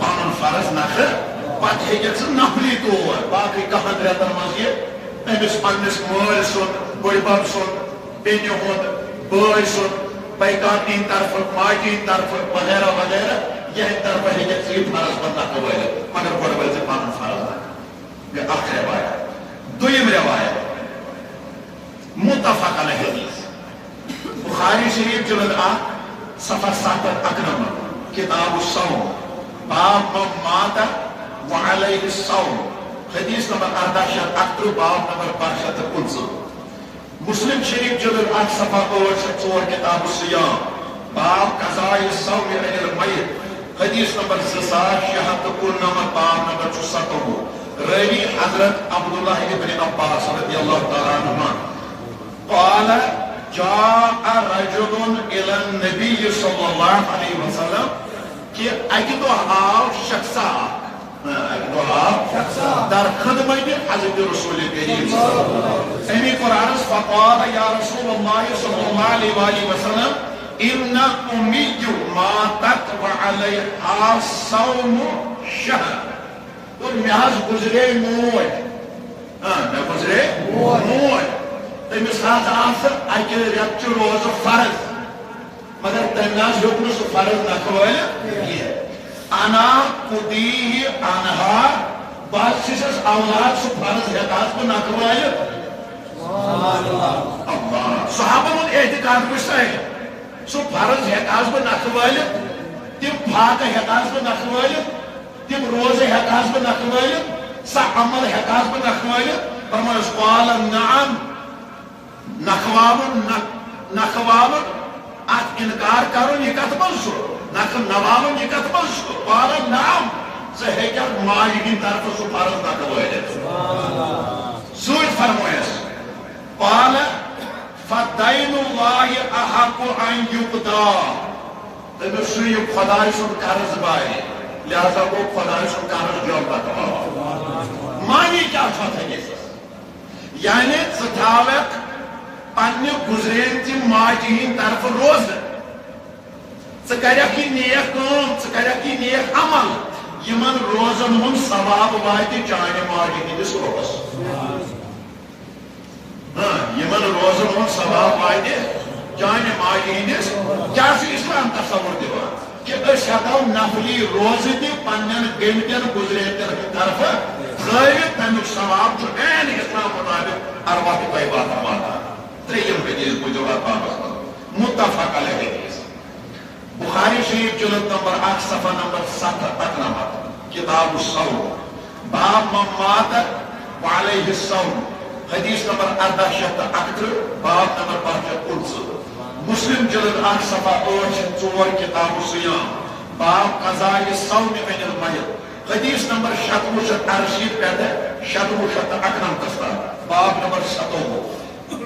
پنُن فرض نکھٕ پتہٕ ہیٚککھ ژٕ نفلی طور باقٕے 10 رٮ۪تن منٛز یہِ أمِس پننِس مٲلۍ سُنٛد بٔڈۍبب سُنٛد بیٚنہِ ہُنٛد بٲے سُنٛد پیکان ہٕنٛدِ طرفہٕ ماجہِ ہٕنٛدِ طرفہٕ وغیرہ وغیرہ یہ طرف ہے کہ سی فرض بندہ قبول مگر بڑھ بڑھ سے پانچ فرض نہ یہ اخ روایت دویم روایت متفق علیہ حدیث بخاری شریف جلد صفحہ 7 کتاب الصوم باب من مات وعلیہ الصوم حدیث نمبر 18 باب نمبر 550 مسلم شریف جلد صفحہ 8 کتاب الصیام باب قضاء الصوم عن المیت حدیث نمبر 2699 باب نمبر 7 راوی حضرت عبداللہ ابن عباس رضی اللہ تعالیٰ عنہما قال جاء رجل الى النبي صلی اللہ علیہ وسلم کہ اکدو آو شخصا در خدمت حضرت رسول کریم امی قرآن فقال یا رسول اللہ صلی اللہ علیہ وآلہ وسلم ان امی ماتت وعلیہا صوم شہر تو محض گزرے موج میں گزرے موج تمس آس اکہ رت روز فرض مگر تمہ ہوں سہ فرض نکھول انا قدیہ انہا بس چھس اولاد سہ فرض ہیکاس بہ نکھول صحابہ ہند اعتقاد کس سہ فرض ہیکاس بہ نکھول تم فاقہ ہیکاس بہ نکھول تم روزہ ہیکاس بہ نکھول سہ عمل ہیکاس بہ نکھول فرمایا قال نعم نخواب ات انکار کرن یہ کت من نواب یہ کت من قال نعم سہ ہیکہ ماج ہند طرف سہ فرض نکھول سوچ فرمایس قال فدین اللہ احق ان یقضا تمس چھ خدای سن قرض باری لہذا گو خدای سن قرض جو بتاو معنی کیا تھا یعنی ژٕ تھاوکھ پنہ گزرین چہ ماجہ ہند طرف روز ژٕ کریکھ یہ نیک کام ژٕ کریکھ یہ نیک عمل یمن روزن ہند ثواب واتہ چانہ ماجہ ہندس روحس یمن روزن ہند ثواب واتہ چانہ ماجہ ہندس کیا اسلام تصور دِوان کہ أسۍ ہیکو نفلی روز تہ پنن گٔمتٮ۪ن گزریتن طرف تھٲوِتھ تمیُک ثواب چھُ عین اسلام مطابق ارواح طیبات واتان تریم حدیث بوزو پاکس متفق علیہ حدیث بخاری شریف جلد نمبر 8 صفحہ نمبر 7 کتاب الصوم باب من مات وعلیہ الصوم حدیث نمبر 18 باب نمبر 550 مسلم جلد 8 صفحہ 8 کتاب الصیام باب قضاء الصوم عن المیت حدیث نمبر 780 پیدا 791 باب نمبر 7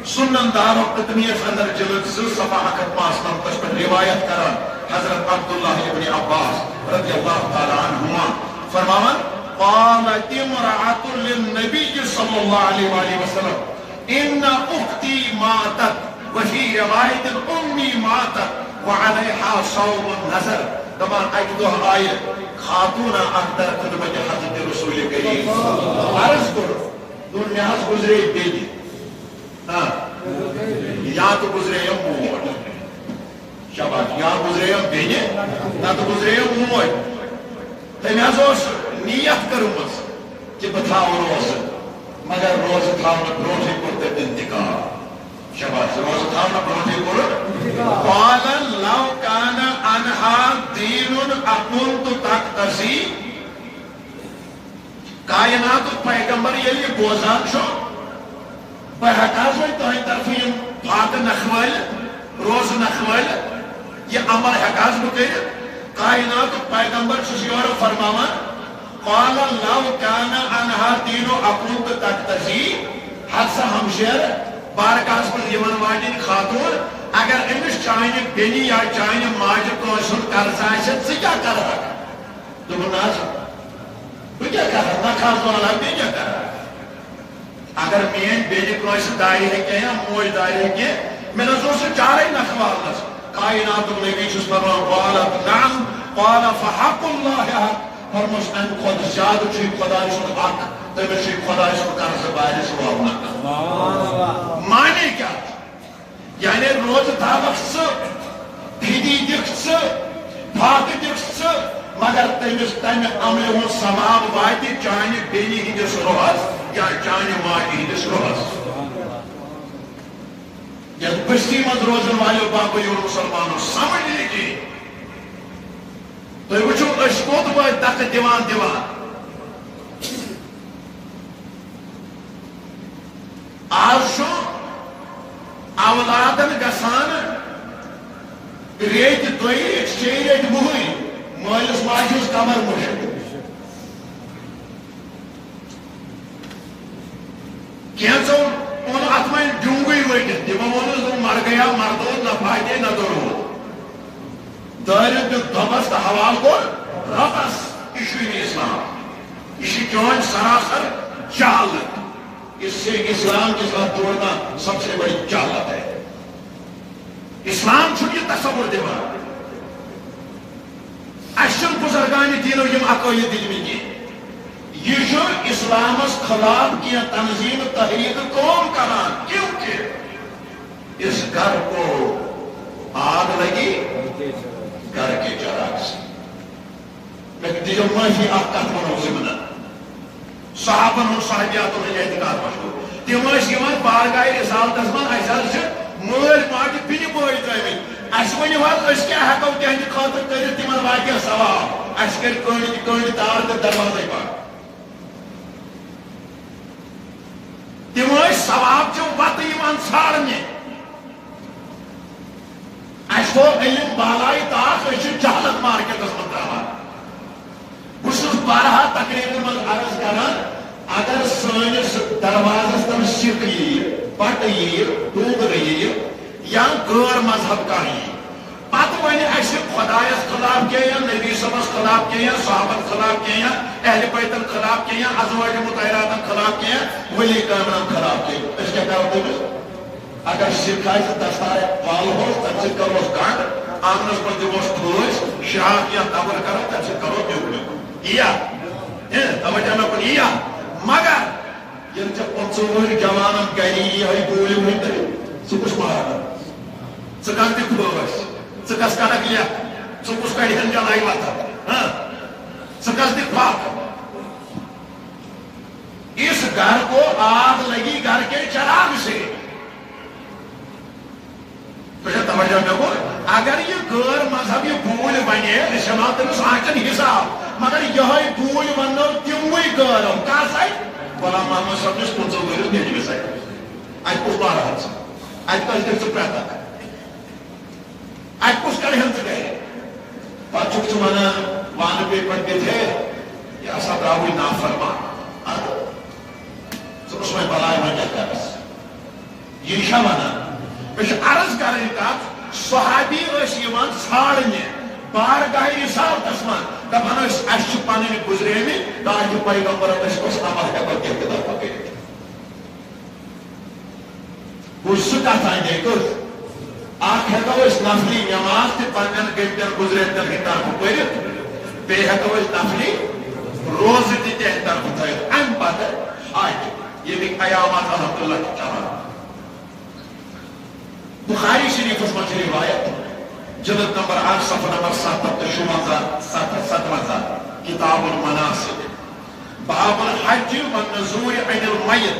سنن دار قطنیس اندر جلد 2 صفحہ 195 پر روایت کران حضرت عبداللہ ابن عباس رضی اللہ تعالی عنہما فرماون قالت امرأة للنبی صلی اللہ علیہ وآلہ وسلم ان اختی ماتت وفی روایت امی ماتت وعلیہا صوم النظر دمان اکدو آئے خاتون اندر خدمت حضرت رسول کریم عرض کرو دنیا گزرے بیدی یا تو گزرے موج شباش یا گزرے بینے نہ تو گزرے موج تمہیں نیت کرمس کہ بتاؤ روز مگر روز تھاؤنا بروٹھی کرتے انتقام شباش روز تھاؤنا بروٹھی کرتے قال لو کان انہا دین اکنت تقتسی کائنات پیغمبر یہ بوزان چھو بہتاز ہوئی تو ہی طرفین پاک نخوال روز نخوال یہ عمل حقاز بکر کائنات پیغمبر چیزیور فرمامان قال لو کان انہا دینو اکنت تقتسی حدثہ ہمشیر بارکاس پر یمن واجن خاتون اگر امش چاہیے بینی یا چاہیے ماج کو سن کرزائی سے کیا کر رہا تو مناز تو کیا کر رہا نخاز والا بھی کیا کر رہا اگر مین بیجی کنوش دائی ہے کہ یا موج دائی ہے کہ میں نظر سے چارے نخوال نس کائنات نبی چیز فرمان قالت نعم قال فحق اللہ فرموش ان خود زیادہ چیز خدای سن حق تمہیں چیز خدای سن کرز بائر سے واؤنا معنی کیا یعنی روز تھا وقت سے بھیدی دکھ سے بھاگ دکھ سے مگر تمس تمہ عمل ہند ثواب وات چانہ بیٚنہِ ہندس روحس یا چانہ ماجہ ہندس روحس یتھ بستی مز روزن والو باقی اور مسلمانوں سمجھ لیجیے تھی وچھو اس کوت بہ دکھ دیوان آج اولادن گسان ریت دۄیہِ شیٚیہِ ریتہِ وُہٕرۍ مٲلِس ماجہِ ہٕنٛز کمر مُشک کینٛژو اوٚن اتھ وۄنۍ ڈیوٗنٛگٕے ؤٹِتھ تِمو ووٚنُس مر گیا مردود نہ فاتے نہ درود دٲرِتھ دیُت دۄبس تہٕ حوالہٕ کوٚر رۄبس یہِ چھُے نہٕ اسلام یہ چون سراسر جہالت اس سے اسلام کے ساتھ جوڑنا سب سے بڑی جہالت ہے اسلام چھُنہٕ یہِ تصور دِوان اَسہِ چھُنہٕ بُزرگانہِ دیٖنو یِم عقٲیِد دِتمٕتۍ کینٛہہ یہ چھُ اسلامس خلاف کینٛہہ تنظیم تحریک کٲم کران کیونکہ اس گھر کو آگ لگی گھر کے چراغ سے لیکن دیجو معافی اکھ کتھ ونو ضمن صحابن ہُنٛد صحابیاتن ہُنٛد اعتقاد مشہوٗر تِم ٲسۍ یِوان بارگاہ رسالتس منٛز اَسہِ حظ چھِ مٲلۍ ماجہِ بِنہِ بٲے ترٛٲمٕتۍ اَسہِ ؤنِو حظ أسۍ کیٛاہ ہٮ۪کو تِہنٛدِ خٲطرٕ کٔرِتھ تِمن واتہِ ثواب اَسہِ کٔرۍ کٔنٛڈۍ دار تہٕ دروازے بنٛد تِم ٲسۍ ثواب چہِ وتہٕ یِوان ژھانٛڈنہِ اَسہِ گوٚو علم بالایہِ طاق أسۍ چھِ جہالت مارکیٹس منٛز ترٛاوان بہٕ چھُس بارہا تقریٖرن منٛز عرض کران اگر سٲنِس دروازس تل سِکھ یِیہِ پٹہٕ یِیہِ ڈوٗگرٕ یِیہِ یا غٲر مذہب کانٛہہ یِیہِ پتہٕ ونہِ اَسہِ خۄدایس خلاف کینٛہہ یا نبی صٲبس خلاف کینٛہہ یا صحابن خلاف کینٛہہ یا اہلِ بیتن خلاف کینٛہہ یا ازواج مطہراتن خلاف کینٛہہ ولی کامرن خلاف کینٛہہ أسۍ کیٛاہ کرو تٔمِس اگر سِکھ آسہِ دستار والہوس تمہِ سۭتۍ کروس گنٛڈ آنگنس منٛز دِموس ٹھٲسۍ شاخ یا تبر کرو تمہِ سۭتۍ کرو نیُک یِیا توجہ مےٚ کُن یِیا مگر ییٚلہِ ژےٚ 25 وُہٕرۍ جوانن گرِ یِہے گوٗلۍ ؤنۍ ژٕ کُس ماران ژٕ کس دِکھ ٹھٲسۍ ژٕ کس کڑکھ لیکھ ژٕ کُس کڑِ ہن جلائی وتھر ژٕ کس دِکھ پھکھ اس گھر کو آگ لگی گھر کے چراغ سے توجہ مےٚ کوٚر اگر یہ غٲر مذہب یہ بوٗلۍ ونے أسۍ ہٮ۪مہو تٔمِس آنٛچن حساب مگر یِہے بوٗلۍ وننو تِموٕے غٲرو کس اتہِ غلام محمد صٲبنِس 25 ؤرِیَس نیٚچوِس اتہِ کُس مارہَن ژٕ اتہِ کس دِکھ ژٕ پرٛٮ۪تھ اکھ اتہِ کُس کڑِ ہن ژٕ گرِ پتہٕ چھُکھ ژٕ ونان وانہٕ پیپر دِتھ ہے یہِ ہسا درٛاوٕے نافرمان ژٕ کُس وۄنۍ بلاے وۄنۍ کیٛاہ کرس یہِ چھا ونان مےٚ چھُ عرض کرٕنۍ کتھ صحابی ٲسۍ یِوان ژھانٛڈنہِ بارگاہ رسالتس منٛز دپان ٲسۍ اَسہِ چھِ پنٕنۍ گُزریمٕتۍ تاکہِ پیغمبرن أسۍ کۄس عمل ہٮ۪کو کینٛہہ اِختِلاف کٔرِتھ بوٗز سُہ کتھ اندے کٔژ اکھ ہٮ۪کو أسۍ نفلی نٮ۪ماز تہِ پننٮ۪ن گٔمتٮ۪ن گُزریمتٮ۪ن ہٕنٛدِ طرفہٕ پٔرِتھ بیٚیہِ ہٮ۪کو أسۍ نفلی روزٕ تہِ تِہنٛدِ طرفہٕ تھٲوِتھ امہِ پتہٕ حج ییٚمِکۍ قیامات الحمدللہ چھِ چلان بخاری شریفس منٛز چھِ روایت جلد نمبر 8 صفحہ نمبر 757 کتاب المناسک باب الحج والنزور عن المیت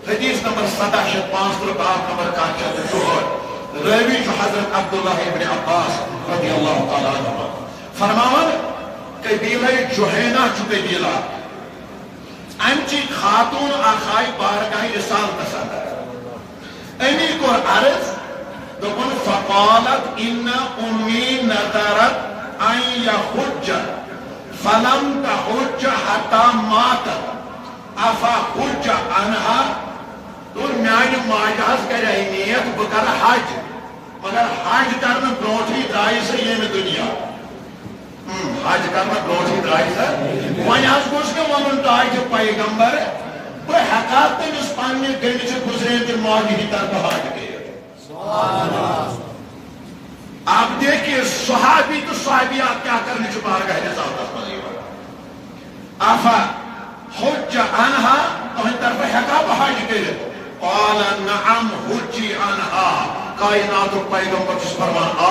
حدیث نمبر 1755 باب نمبر 104 راوی چھُ حضرت عبداللہ ابن عباس رضی اللہ تعالیٰ عنہ فرماوان قبیلہ جوہینہ چھُ قبیلہ امچی خاتون اکھ آیہِ بارگاہ رسالتس اندر امی کوٚر عرض دوٚپُن فقالت ان امی نذرت ان یحج فلم تحج حتى ماتت افحج عنها دوٚپُن میانہِ ماجہِ حظ کرے نیت بہٕ کرٕ حج مگر حج کرنہٕ برونٛٹھٕے درٛایہِ سۄ ییٚمہِ دُنیا حج کرنہٕ برونٛٹھٕے درٛایہِ سۄ وۄنۍ حظ گوٚژھ مےٚ وَنُن تاکہِ پیغمبر بہٕ ہٮ۪کا تٔمِس پننہِ گٔمژِ گُزریمتہِ ماجہِ ہٕنٛدِ طرفہٕ حج کٔرِتھ آپ دیکھیے صحابی تو صحابیات کیا کرنے چھو بارگاہ رسالتس منٛز یِوان آفا حج عنہا تُہنٛدِ طرفہٕ ہٮ۪کا بہٕ حج کٔرِتھ قال نعم حجی عنہا کائناتُک پیغمبر چھُس فرمان آ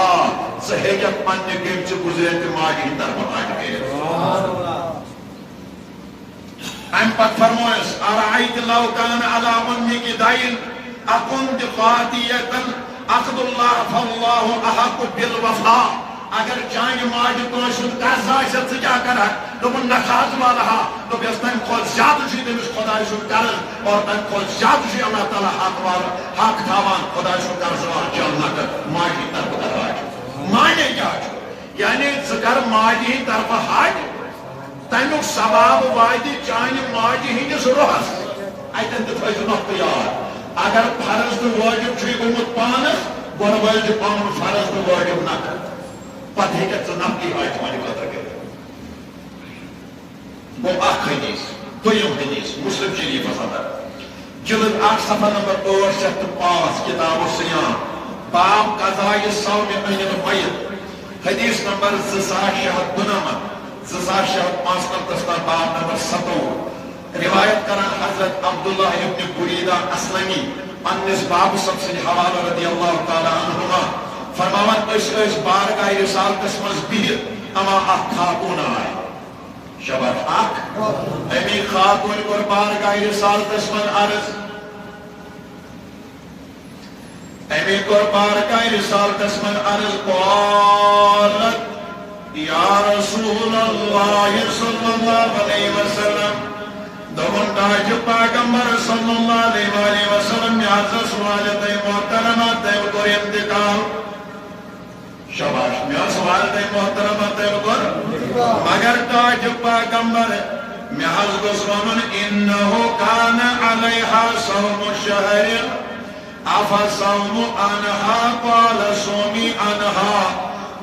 سہیجت پنہ گیم سے گزرے تے ماجی ہند طرف حج کرے ام پت فرمویس ارائیت لو کان علی امک دین اکنت قاطیتا اخذ اللہ فاللہ احق بالوفا اگر چانہ ماجہ کٲنٛسہِ ہُنٛد قرض آسہِ ژٕ کیٛاہ کرکھ دوٚپُن نہ قرض والہا دوٚپ یۄس تمہِ کھۄتہٕ زیادٕ چھُے تٔمِس خۄداے سُنٛد قرض اور تمہِ کھۄتہٕ زیادٕ چھُے اللہ تعالیٰ حق تھاوان خۄداے سُنٛد قرض وال جنت ماجہِ ہِنٛدِ طرفہٕ کر حج معنی کیٛاہ چھُ یعنی ژٕ کر ماجہِ ہِنٛدِ طرفہٕ حج تمیُک ثواب واتہِ چانہِ ماجہِ ہِنٛدِس روحس اتٮ۪ن تہِ تھٲیزِ نۄقطہٕ یاد اگر فرض تہٕ وٲجب چھُے گوٚمُت پانس گۄڈٕ وٲلزِ پنُن فرض تہٕ وٲجب نکھٕ پتہ ہیٚککھ ژٕ نفلی حج چانہِ خٲطرٕ کٔرِتھ گوٚو اکھ حدیث دوٚیِم حدیث مسلم شریفس اندر جلد 8 صفحہ نمبر 805 کتاب الصیام باب قضاء الصوم عن المیت حدیث نمبر 2692 2695 باب نمبر 57 روایت کران حضرت عبداللہ ابن بریدہ اسلمی پنس باب صاحب سٕنٛدِ حوالہٕ رضی اللہ تعالیٰ عنہما فرماوان اس بارگاہ رسالتس منٛز بِہِتھ اما اکھ خاتون آیہِ شباب اکھ امی خاتون کوٚر بارگاہ رسالتس منٛز عرض امی کوٚر بارگاہ رسالتس منٛز عرض قالت یا رسول اللہ صلی اللہ علیہ وسلم دوٚپُن تاجہِ پیغمبر صلی اللہ علیہ وسلم مےٚ حظ ٲس والدے محترمہ تٔمۍ کوٚر انتقال شاباش مےٚ ٲس والدے محترمہ تٔمۍ کوٚر مگر تاجہِ پیغمبر مےٚ حظ گوٚژھ وَنُن انہو کان علیہا صوم شہر افصوم عنہا قال صومی عنہا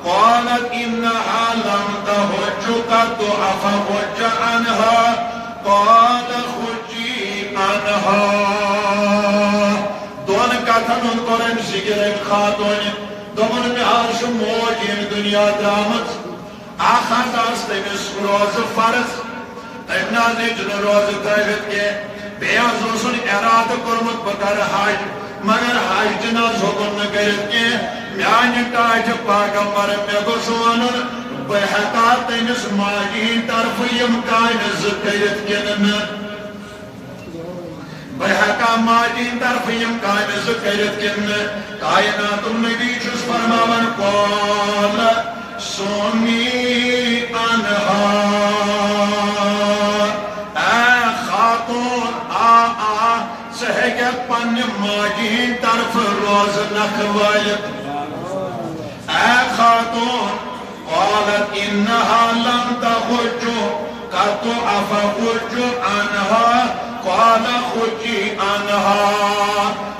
قالت انہا لم تحج قط افحج عنہا قال خجی عنہا دون کتھن ہُنٛد کوٚر أمۍ ذِکر أمۍ خاتونہِ دوٚپُن مےٚ حظ چھُ موج ییٚمہِ دُنیا درٛامٕژ اکھ حظ ٲس تٔمِس روزٕ فرض تٔمۍ نہ حظ ہیٚچ نہٕ روزٕ ترٛٲوِتھ کیٚنٛہہ بیٚیہِ حظ اوسُن اِرادٕ کوٚرمُت بہٕ کرٕ حج مگر حج تہِ نہ حظ ہیوٚکُن نہٕ کٔرِتھ کیٚنٛہہ میانہِ ٹاجہِ پیغمبر مےٚ گوٚژھ وَنُن بہٕ ہٮ۪کا تٔمِس ماجہِ ہِنٛدِ طرفہٕ یِم کامہِ زٕ کٔرِتھ کِنہٕ نہٕ بہٕ ہٮ۪کا ماجہِ ہِنٛدِ طرفہٕ یِم کامہِ زٕ کٔرِتھ کِنہٕ نہٕ کایناتُک نبی چھُس فرماوان قال صومی عنہا اے خاتون آ ژٕ ہیٚککھ پننہِ ماجہِ ہِنٛدِ طرفہٕ روزٕ نکھٕ وٲلِتھ اے خاتون قالت انہا لم تحج قط افحج عنہا قال خجی عنہا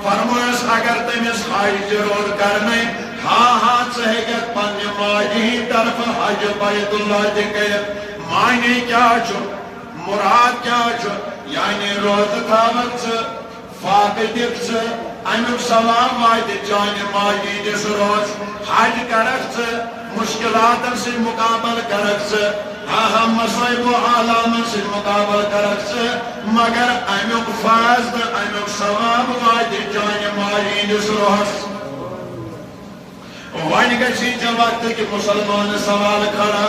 فرمویس اگر تٔمِس حج تہِ روٚد کرنے ہاں ژٕ ہیٚککھ پننہِ ماجہِ ہِنٛدِ طرفہٕ حج بیت اللہ تہِ کٔرِتھ معنی کیٛاہ چھُ مراد کیٛاہ چھُ یعنی روزٕ تھاوکھ ژٕ فاقہٕ دِکھ ژٕ امیُک ثواب واتہِ چانہِ ماجہِ ہِنٛدِس روز حج کرکھ ژٕ مشکلاتن سے مقابل کرکھ ژٕ مصائب و عالامن سے مقابل کرکھ ژٕ مگر امیُک فاض تہٕ امیُک ثواب واتہِ چانہِ ماجہِ ہِنٛدِس روحس وۄنۍ گژھِ ژےٚ وقتٕکۍ مُسلمان سوال کھڑا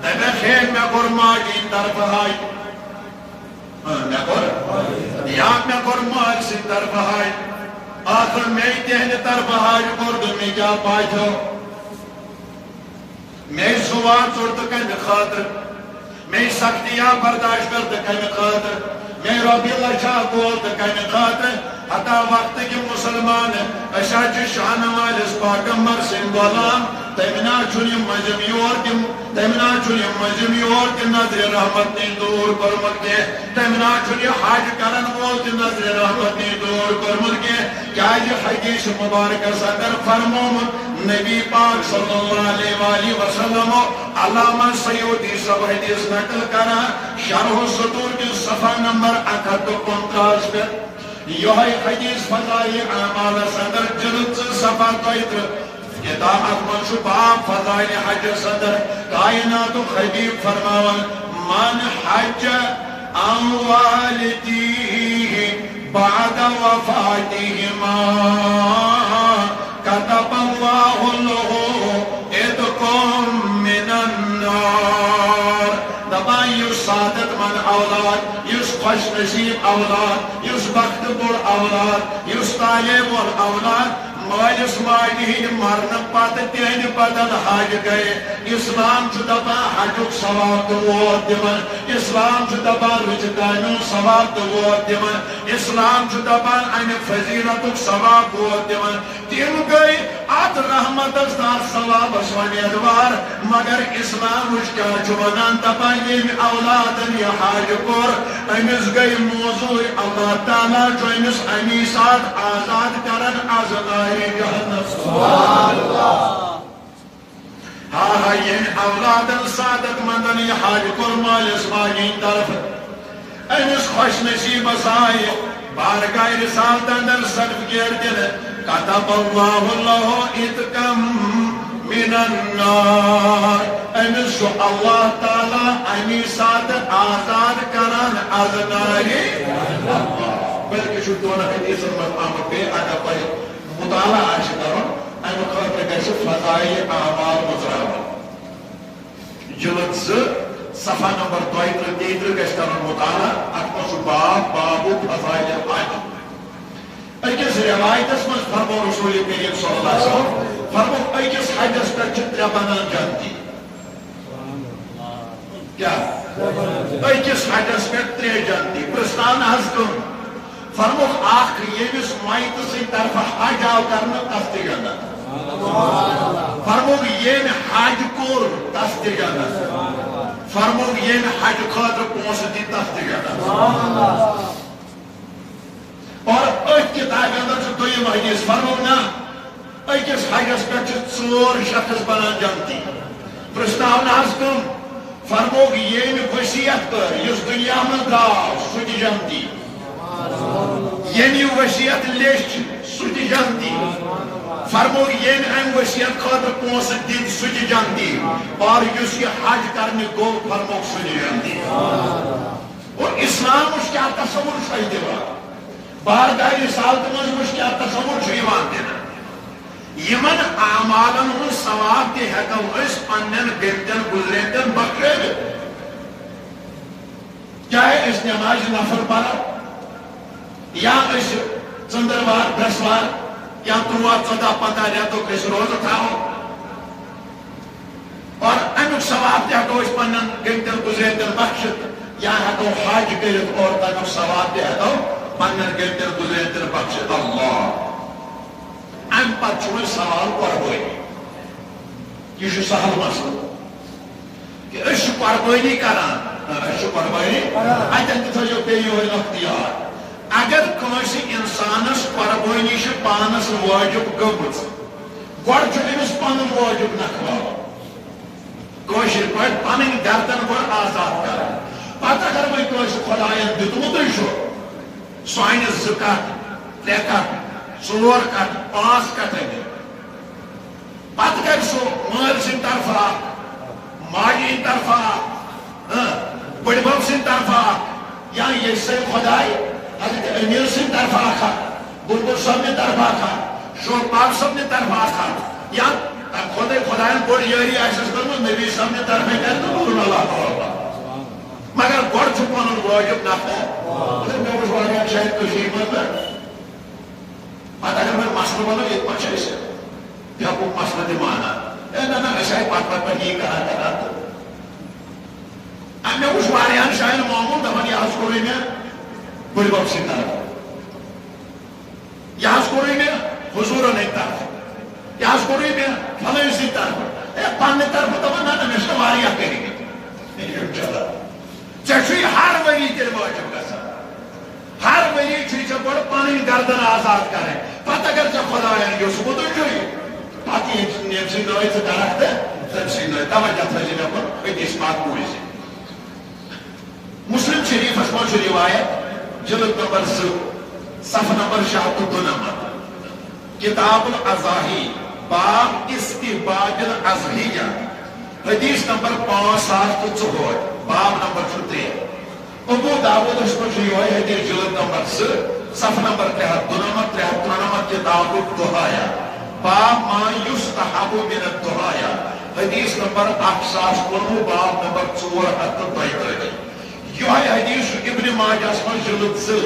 دپکھ ہے مےٚ کوٚر ماجہِ ہِنٛدِ طرفہٕ حج مےٚ کوٚر یا مےٚ کوٚر ماجہِ سٕنٛدِ طرفہٕ حج آخر مےٚ تِہنٛدِ طرفہٕ حج کوٚر تہٕ مےٚ کیٛاہ باسیو میں سوال ژوٚٹ کمہِ خٲطرٕ میں سختیا برداشت کر تہٕ کمہِ خٲطرٕ میں رۄپیہِ لچھا گول تہٕ کمہِ خٲطرٕ حتا وقتٕکۍ مُسلمان أسۍ حظ چھِ شانہٕ وٲلِس پیغمبر سٕنٛدۍ غلام تٔمۍ نہ چھُنہٕ یہِ مٔنٛزِم یور تہِ نظرِ رحمت نِش دوٗر کوٚرمُت کیٚنٛہہ تٔمۍ نہ چھُنہٕ یہِ حج کرن وول تہِ نظرِ رحمت نِش دوٗر کوٚرمُت کیٚنٛہہ کیٛازِ حدیث مبارکس اندر فرمومُت نبی پاک صلی اللہ علیہ وآلہ وسلم علامہ سیوطی صاحب حدیث نقل کران شرح الصدور کے صفحہ نمبر 159 پہ یہ حدیث فضائل اعمال اندر جلد صفحہ 33 کتاب اتمن چھُ باب فضائل حج صدر کائنات حبیب فرماون من حج عن والدیه بعد وفاتهما كتب الله له اولاد یس خوش نصیب اولاد یس بخت بوڑ اولاد یس تعلیم وول اولاد مالس ماجہ ہند مرن پتہ تہند بدن حج گئے اسلام دپان حجک ثواب تو ووت دِوان اسلام دپان رٕژ کامہِ ثواب تو ووت دِوان اسلام دپان امہِ فضیلتُک ثواب ووت دِوان تم گئی ات رحمتس تر ثوابس ومیدوار مگر اسلام کیا ونان دپان یم اولادن یہ حج کور امس گئی موضوع اللہ تعالیٰ امس امی ساتھ آزاد کرن از نار جہنم سبحان اللہ ہاں یم اولادن سعادت مندن یہ حج کور مالس ماجہ طرف امس خوش نصیبس آئی بارگاہ رسالت اندر سرٹیفکیٹ دن كتب الله له اتقا من النار امس اللہ تعالیٰ امی ساتھ آزاد کران از ناری بلکہ دون حدیث آمد بے اگر پر مطالعہ آج کرن امی خاطر گژھِ فضائل اعمال مزراون جلد صفحہ نمبر 32 گژھِ کرن مطالعہ ات منٛز چھُ باب فضائل الحج اکس روایتس من فرمو رسول کریم صلی اللہ علیہ وسلم فرمو اکس حجس پر ترے بنان جنتی کیا اکس حجس پر ترے جنتی پرستان حض کن فرمو آخ یمس مائت سے طرف حج آو کرنا تستی جنت فرمو یم حج کور تستی جنت فرمو یم حج خاطر پونستی تستی جنت اور ایک کتاب اندر سے دویم حدیث فرمو نا اکس حجس پر ژور شخص بنان جنتی پرستاون حض کم فرمو یم وصیت کر یس دنیا من درٛاو سُہ تہِ جنتی یم وصیت لیچھ سُہ تہِ جنتی فرمو یم ام وصیت خاطر پونسہٕ دِتۍ سُہ تہِ جنتی اور یس یہ حج کرنے گوٚو فرمو سُہ تہِ جنتی اور اسلامٕچ کیٛاہ تصور چھُ اَتہِ دِوان بارگاہ رسالت من کیا تصور دن یمن اعمالن ہند ثواب تہ ہیکو اس پنن گرتن گزرتن بخشت چاہے اس نماز نفل پڑھ یا اس ژندروار برسوار یا 13-14 رٮ۪تُک اس روزٕ تھاو اور امیک ثواب تہ ہیکو اس پنن گرتن گزرتن بخشت یا ہیکو حج کرت اور تمیک ثواب تہ ہیکو پنن گرتن گزرتن بخشت اللہ ام پتہ چھُ سوال قربٲنی یہ چھُ سہل مسئلہ کہ أسۍ چھِ قربٲنی کران أسۍ چھِ قربٲنی اتٮ۪ن تہِ تھٲیزیو بیٚیہِ یِہوٚے اختیار اگر کٲنٛسہِ انسانس قربٲنی چھِ پانس وٲجِب گٔمٕژ گۄڈٕ چھُ أمِس پنُن وٲجِب نکھواوُن کٲشِر پٲٹھۍ پنٕنۍ گردن گۄڈٕ آزاد کرٕنۍ پتہٕ اگر وۄنۍ کٲنٛسہِ خۄداین دیُتمُتٕے چھُ سُہ انہِ 2 کٹھ 3 کٹھ 4 کٹھ 5 کٹھ انہِ پتہٕ کرِ سُہ مٲلۍ سٕنٛدِ طرفہٕ اکھ ماجہِ ہٕنٛدِ طرفہٕ اکھ بٔڈِبب سٕنٛدِ طرفہٕ اکھ یا ییٚسے خۄداے حضرت امیر سٕنٛدِ طرفہٕ اکھ بُلبُل صٲبنہِ طرفہٕ اکھ شوق پاک صٲبنہِ طرفہٕ اکھ یا خۄداین بٔڑ یٲری آسٮ۪س کٔرمٕژ نبی صٲبنہِ طرفہٕ کرِ تہٕ ووٚنُن اللہ تعالیٰ مگر گۄڈٕ چھُ پنُن وٲجِب نفر مےٚ وٕچھ واریاہ جایہِ کٔشیٖرِ منٛز پتہٕ اگر وۄنۍ مسلہٕ ونو ییٚتہِ ما چھِ أسۍ بیٛاکُک مسلہٕ تہِ مانان نہ أسۍ آیہِ پتہٕ یی کران تہٕ مےٚ وٕچھ واریاہن جاین معموٗل دپان یہِ حظ کوٚرُے مےٚ بٔڈِبب سٕنٛدِ طرفہٕ یہِ حظ کوٚرُے مےٚ حضوٗرن ہٕنٛدِ طرفہٕ یہِ حظ کوٚرُے مےٚ فلٲنۍ سٕنٛدِ طرفہٕ پننہِ طرفہٕ دپان نہ مےٚ چھِ واریاہ کٔرمٕتۍ چلان ژےٚ چھُے ہر ؤری تیٚلہِ وٲجِب گژھان ہر ؤری چھُے ژےٚ گۄڈٕ پنٕنۍ گردن آزاد کرٕنۍ پتہٕ اگر ژےٚ خۄداین یوٚژھمُتٕے چھُے پتہٕ ییٚمہِ سٕنٛدۍ نٲے ژٕ کرکھ تہٕ تٔمۍ سٕنٛدۍ نٲے توجہ تھٲیزِ مےٚ کُن حدیث پاک بوٗزِ مسلم شریفس منٛز چھُ روایت جلد نمبر 2 صفحہ نمبر 602 کتاب الاضاحی باب استحباب الاضحیہ حدیث نمبر 5004 باب نمبر 3 ابو داود اس پر جو ہے حدیث جلد نمبر 2 صفحہ نمبر 393 کتاب الضحایا باب ما یستحب من الضحایا حدیث نمبر 8000 باب نمبر 432 یہ حدیث ابن ماجہ جلد 2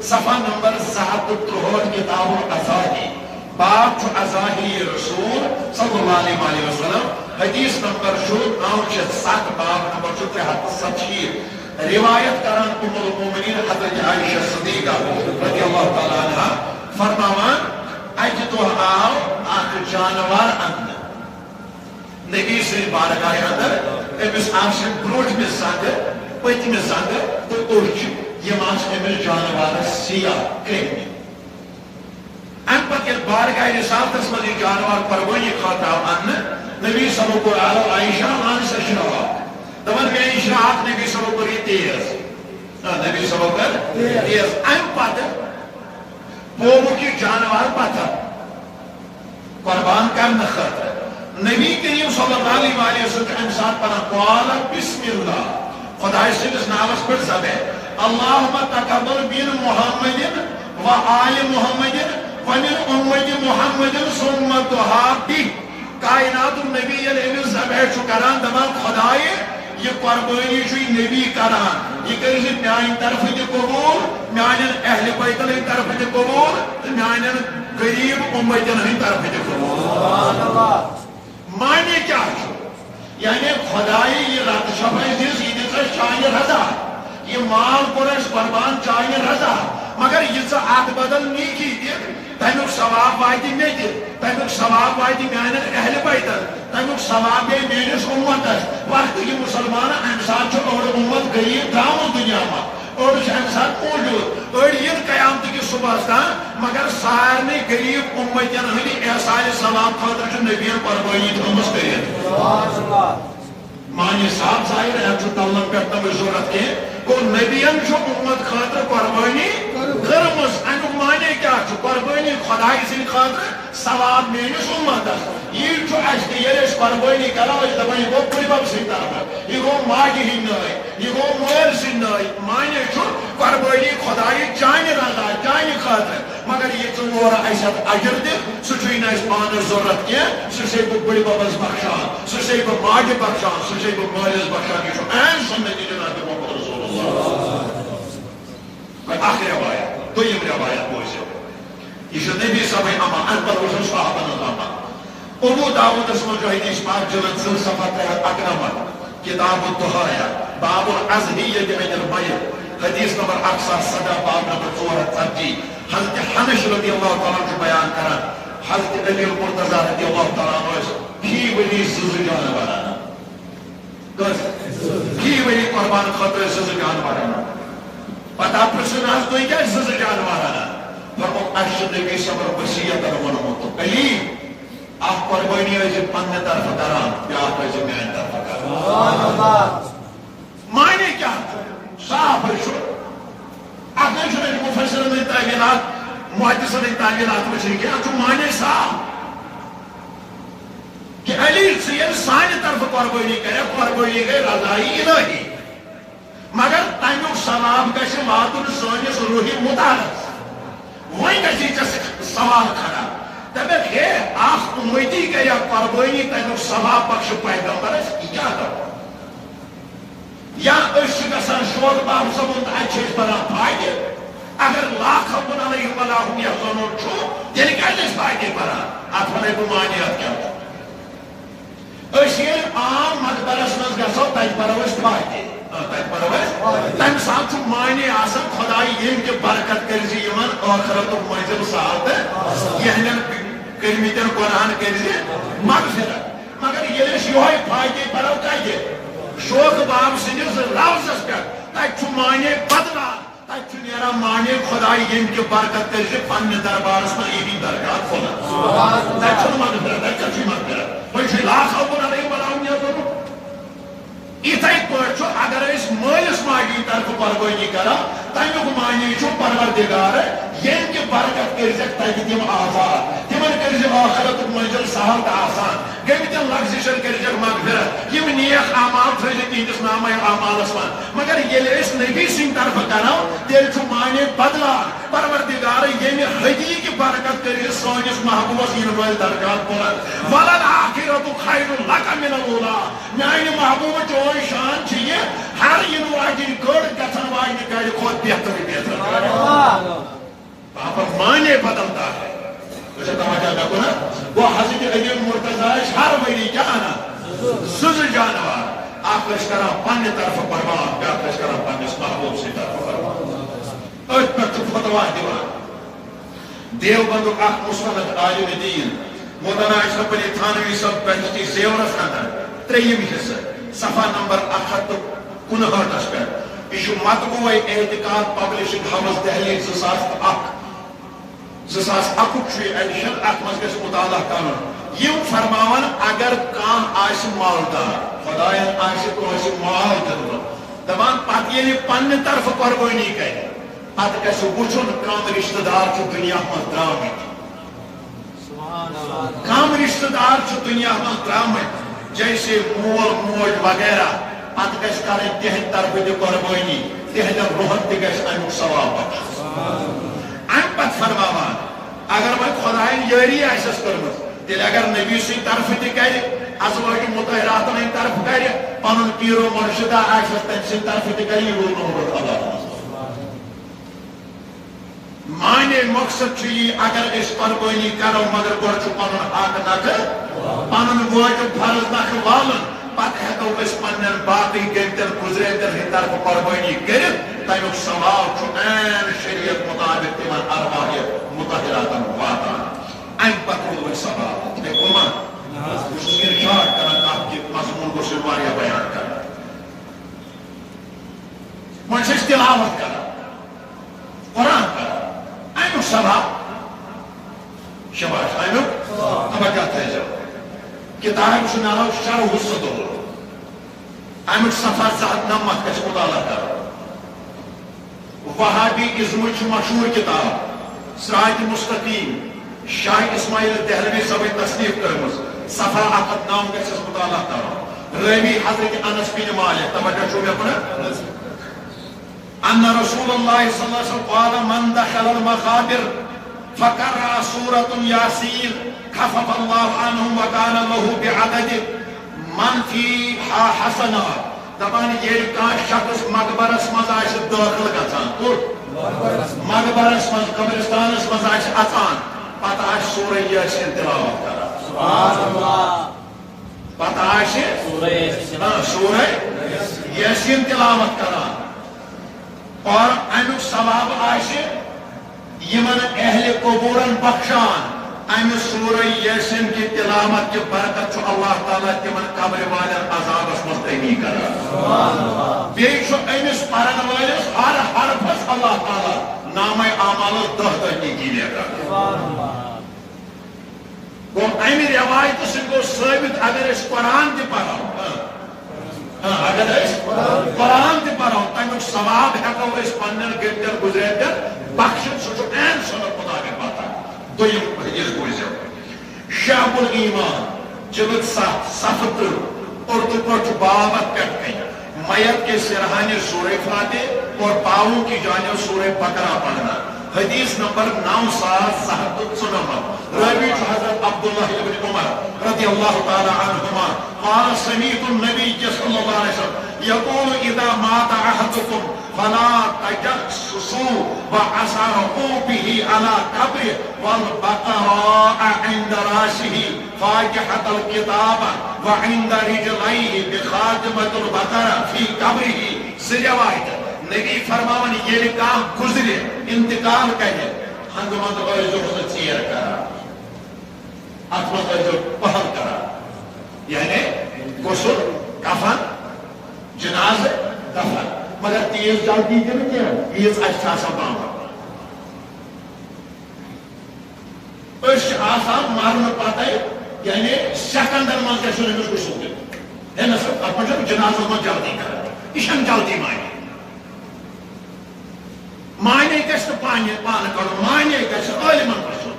صفحہ نمبر 763 کتاب الازاہی باب ازاہی رسول صلی اللہ علیہ وسلم حدیث نمبر 907 باب نمبر 370 روایت کران ام المومنین حضرت عائشہ صدیقہ رضی اللہ تعالیٰ عنہ فرماوان اجہ دۄہ آو اکھ جانور اندر نبی سٕنٛدِ بارگاہ اندر أمِس آسہِ برٛونٛٹھمہِ زنٛگہٕ پٔتمہِ زنٛگہٕ تہٕ أچھ یِم آسہٕ أمِس جانورس سیاہ کٔرمٕتۍ امہِ پتہٕ ییٚلہِ بارگاہ رسالتس منٛز یہِ جانور قربٲنی خٲطرٕ آو اننہٕ نبی صلی اللہ علیہ وسلم عائشہ مان سا شراک دپان مےٚ شراک نبی صلی اللہ علیہ وسلم تیز نبی صلی اللہ علیہ وسلم تیز امہِ پتہٕ پووُکھ یہِ جانور پتھر قربان کرنہٕ خٲطرٕ نبی کریم صلی اللہ علیہ وسلم امہِ ساتہٕ پران قال بسم اللہ خدای سٕنٛدِس ناوس پٮ۪ٹھ زبر اللہُمَّ تقبل من محمد و آل محمد ومن امت محمد ثم دعا بہ کائنات النبی ییٚلہِ أمِس ذبح چھُ کران دپان خدایہِ یہ قربانی چھُ نبی کران یہ کٔرۍ زِ میانہِ طرفہٕ تہِ قبوٗل میانٮ۪ن اہلِ بیتن ہٕنٛدِ طرفہٕ تہِ قبوٗل تہٕ میانٮ۪ن غریٖب اُمتن ہٕنٛدِ طرفہٕ تہِ قبوٗل معنی کیا چھُ یعنی خدایہِ یہ رت شفائی دِژ یہِ دِژ اَسہِ چانہِ رضا یہ مال کوٚر اَسہِ قربان چانہِ رضا مگر یہِ ژٕ اتھ بدل نیکی دِکھ تمیُک ثواب واتہِ مےٚ تہِ تمیُک ثواب واتہِ میانٮ۪ن اہلِ بیتن تمیُک ثواب بیٚیہِ میٲنِس اُمتس وقتہٕ یہِ مُسلمان امہِ ساتہٕ چھُ أڑ اُمت غریٖب درٛامُت دُنیا منٛز أڑ چھِ امہِ ساتہٕ موٗجوٗد أڑۍ یِن قیامتہٕ کِس صُبحس تام مگر سارنٕے غریٖب اُمتن ہٕنٛدِ احسانِ ثواب خٲطرٕ چھُ نبیَن قربٲنی تھٲومٕژ کٔرِتھ معنی صاحب ظاہر ہے چھُ تلن پٮ۪ٹھ نہٕ ضروٗرت کینٛہہ گوٚو نبیَن چھُ اُمت خٲطرٕ قربٲنی کٔرمٕژ امیُک معنی کیٛاہ چھُ قربٲنی خۄدایہِ سٕنٛدِ خٲطرٕ ثواب میٲنِس اُمتس یی چھُ اَسہِ تہِ ییٚلہِ أسۍ قربٲنی کرو أسۍ دپان یہِ گوٚو بٕڈِبب سٕنٛدِ طرفہٕ یہِ گوٚو ماجہِ ہٕنٛدۍ نٲے یہِ گوٚو مٲلۍ سٕنٛدۍ نٲے معنی چھُ قربٲنی خۄدایہِ چانہِ رضا چانہِ خٲطرٕ مگر یہِ ژٕ اورٕ اَسہِ اتھ اجر دِکھ سُہ چھُے نہٕ اَسہِ پانس ضروٗرت کینٛہہ سُہ چھے بہٕ بٕڈِببس بخشان سُہ چھے بہٕ ماجہِ بخشان سُہ چھے بہٕ مٲلِس بخشان یہِ چھُ عین سُنت جناب محمد رسول اللہ اکھ روایت دوٚیِم روایت بوٗزِو یہ چھُ نبی صٲبٕنۍ امان امہِ پتہٕ وٕچھو صحابن ہُنٛد امان ابو داؤدس منٛز چھُ حدیث پاک جلد 2 صفحہ 398 کتاب الضحایا باب الاضحیۃ من المیت حدیث نمبر 817 باب نمبر 440 حضرت حنش رضی اللہ تعالیٰ عنہ بیان کران حضرت علی المرتضیٰ رضی اللہ تعالیٰ عنہ فی ؤری 2 جانور فی ؤری قربان خٲطرٕ 2 جانور پتہ پرژھُن حظ تُہۍ کیٛازِ 2 جانور انان فرموو اَسہِ چھُ نبی صبر وصیتن ووٚنمُت علی اکھ قربٲنی ٲسۍ پننہِ طرفہٕ کران بیٛاکھ ٲسۍ میانہِ طرفہٕ کران معنی کیٛاہ چھُ صاف چھُ اتھ نَے چھُنہٕ اَسہِ مُفسِرن ہٕنٛدۍ تعویٖلات محدثن ہٕنٛدۍ تعویٖلات وٕچھِنۍ کینٛہہ اتھ چھُ معنی صاف کہ علی ژٕ ییٚلہِ سانہِ طرفہٕ قربٲنی کرکھ قربٲنی گٔے رضایی الہی مگر تمیُک ثواب گژھِ واتُن سٲنِس روحی مُطالعس وۄنۍ گژھی ژےٚ سوال کھڑا دپکھ ہے اکھ اُمتی کرکھ قربٲنی تمیُک ثواب بخش پیغمبرس یہِ کیٛاہ گوٚو یا أسۍ چھِ گژھان شوق باب صٲبُن تہٕ اَتہِ چھِ أسۍ پران فاتحہ اگر لا خوف علیہم ولا هم یحزنون چھُ تیٚلہِ کیٛازِ أسۍ فاتحہ پران اتھ ونے بہٕ معنی اتھ کیٛاہ چھُ أسۍ ییٚلہِ عام مقبرس منٛز گژھو تتہِ پرو أسۍ فاتحہ تتہِ پرو أسۍ تمہِ ساتہٕ چھُ معنی آسان خۄداے ییٚمہِ کہِ برکت کٔرۍ زِ یِمن ٲخرتُک مٔنزِل سہل تہٕ یِہنٛدٮ۪ن کٔرمٕتٮ۪ن گۄناہن کٔرۍ زِ مغفرت مگر ییٚلہِ أسۍ یِہوے فاتحہ پرو کتہِ شوق باب سٕنٛدِس لفظس پٮ۪ٹھ تتہِ چھُ معنی بدلان تتہِ چھُ نیران معنی خۄداے ییٚمہِ کہِ برکت کٔرۍ زِ پننہِ دربارس منٛز یِہِنٛدۍ درگاہ کھُلان تتہِ چھُنہٕ مغفرت تتہِ کتہِ چھُ مغفرت وۄنۍ چھُ لا خوف علیہم ولا هم یحزنون یِتھے پٲٹھۍ چھُ اگر أسۍ مٲلِس ماجہِ ہٕنٛدِ طرفہٕ قربٲنی کران تمیُک معنی چھُ پروردگار ییٚمہِ کہِ برکت کٔرزٮ۪کھ تتہِ تِم آزاد تِمن کرز آخرت منزل سہل تو آسان گمتن لغزشن کرز مغفرت یم نیک اعمال تھز تہندس نامہ اعمالس من مگر ییٚلہِ أسۍ نبی سٕنٛدِ طرفہٕ کرو تیٚلہِ چھُ مانے بدلان پروردگار ییٚمہِ حقیقی برکت کٔرِتھ سٲنِس محبوبس یِنہٕ وٲلۍ درجات بلند وللآخرۃ خیر لک من الاولیٰ میانہِ محبوبہ چون شان چھُ یہِ ہر یِنہٕ واجٮ۪ن کٔڑ گژھن واجنہِ گرِ کھۄتہٕ بہتر پاپا مانے بدلتا ہے اسے توجہ نہ کرنا وہ حضرت علی مرتضی ہر وری کیا آنا سز جانوار آپ اس کرا پنہ طرف پرواز آپ اس کرا پنہ محبوب سے طرف پرواز اس پر تو فتوا دیوان دیوبند اخ مستند عالم دین مولانا اشرف علی تھانوی صاحب پنجتی زیورس اندر تریم حصہ صفحہ نمبر 159 پر یہ مطبوع اعتقاد پبلشنگ ہاؤس دہلی 2001 ایڈیشن ات مز گژھِ مطالعہ کرن یم فرماون اگر کان آسہِ مالدار خدایَن آسہِ کٲنٛسہِ مال دیُتمُت دپان پتہٕ ییٚلہِ پننہِ طرفہٕ قۄربٲنی کرِ پتہٕ گژھِ وٕچھُن کم رشتہٕ دار چھُ دُنیا منٛز درٛامٕتۍ کم رشتہٕ دار چھُ دُنیا منٛز درٛامٕتۍ جیسے مول موج وغیرہ پتہٕ گژھِ کرٕنۍ تِہنٛدِ طرفہٕ تہِ قۄربٲنی تِہنٛدٮ۪ن رُحن تہِ گژھِ امیُک ثواب بخش ام پتہٕ فرماوان اگر وۄنۍ خۄدایَن یٲری آسٮ۪س کٔرمٕژ تیٚلہِ اگر نبی سٕنٛدِ طرفہٕ تہِ کرِ ازواج مطہراتن ہٕنٛدِ طرفہٕ کرِ پنُن پیٖرو مرشدہ آسٮ۪س تمہِ سٕنٛدِ طرفہٕ تہِ کرِ یہِ روٗد نوٚمُت خۄدا مانے مقصد چھُ یی اگر أسۍ قۄربٲنی کرو مگر گۄڈٕ چھُ پنُن حق نکھٕ پنُن واجب فرض نکھٕ والُن پتہٕ ہٮ۪کو أسۍ پننٮ۪ن باقٕے گٔمتٮ۪ن گُزریمتٮ۪ن ہٕنٛدِ طرفہٕ قۄربٲنی کٔرِتھ تمیُک ثواب چھُ عین شریعت مطابق تِمن ارواح مطہراتن واتان امہِ پتہٕ روٗد وۄنۍ ثواب تُہۍ کوٚرما بہٕ چھُس اِرشاد کران کتھ کہِ مضموٗن گوٚژھ یہِ واریاہ بیان کرُن وۄنۍ چھِ أسۍ تِلاوت کران قرآن کران امیُک ثواب شباش امیُک توجہ تھٲیزیو کتاب چھُ ناو شرح الصدور امیُک صفحہ 299 گژھِ مطالعہ کرُن وہابی ازمٕچ مشہوٗر کتاب سراج مستقیم شاہ اسماعیل دہلوی صٲبٕنۍ تصنیف کٔرمٕژ صفحہ 109 گژھٮ۪س مطالعہ کرُن رٲوی حضرت انس بن مالک توجہ چھُو مےٚ کُن ان رسول اللہ صلی اللہ علیہ وسلم قال من دخل المقابر فقرأ سورة ياسين خفف الله عنه وكان له بعدد من فيها حسنات دپان ییٚلہِ کانٛہہ شخص مقبرس منٛز آسہِ دٲخل گژھان کوٚت مقبرس منٛز قبرستانس منٛز آسہِ اژان پتہٕ آسہِ سورہ یاسین تلاوت کران پتہٕ آسہِ سورہ یاسین تلاوت کران اور امیُک ثواب آسہِ یمن اہل قبورن بخشان امہِ سورہ یاسین کی تلاوت کی برکت چھُ اللہ تعالیٰ تمن قبر والٮ۪ن عذابس منٛز کمی کران بیٚیہِ چھُ أمِس پرن وٲلِس ہر حرفس اللہ تعالیٰ نامے اعمالس 10 نیکی لیکھان گوٚو امہِ رٮ۪وایتہِ سۭتۍ گوٚو ثٲبت اگر أسۍ قرآن تہِ پرو اگر أسۍ قرآن تہِ پرو تمیُک ثواب ہٮ۪کو أسۍ پننٮ۪ن گٔمتٮ۪ن گُزریمتٮ۪ن بخشِتھ سُہ چھُ عین سنت مطابق واتان دوٚیِم حدیث بوٗزِو شعب الایمان جلد 7 صفحہ 30 اردو پٲٹھۍ چھُ باب اتھ پٮ۪ٹھ کٔنۍ میت کے سرہانے سورہ فاتح اور پاؤں کی جانب سورہ بقرہ پڑھنا حدیث نمبر 9794 راوی حضرت عبداللہ ابن عمر رضی اللہ تعالی عنہما قال سمعت النبی صلی اللہ علیہ وسلم يقول اذا مات احدكم فلا تجسسوا واسرعوا به على قبره والبقراء عند راسه فاجحة الكتابة وعند رجليه بخاتمة البقرة في قبره سروايت نبی فرماون ییٚلہِ کانٛہہ گُزرِ انتقال کرِ ہنٛگہٕ منٛزٕ ٲسۍزیوس نہٕ ژیر کران اتھ منٛز ٲسۍزیو پہل کران یعنی غسل کفن جنازٕ دفن مگر تیز جلدی تہِ نہٕ کینٛہہ ییٖژ اَسہِ چھِ آسان پامر أسۍ چھِ آسان مرنہٕ پتے یعنی سیکنڈن منٛز گژھِ أمِس غسل دِنُن ہے نہ سا اتھ منٛز چھِ جنازس منٛز جلدی کران یہِ چھنہٕ جلدی مانے گژھِ نہٕ پانہٕ کڑُن مانے گژھِ عٲلمن پرژھُن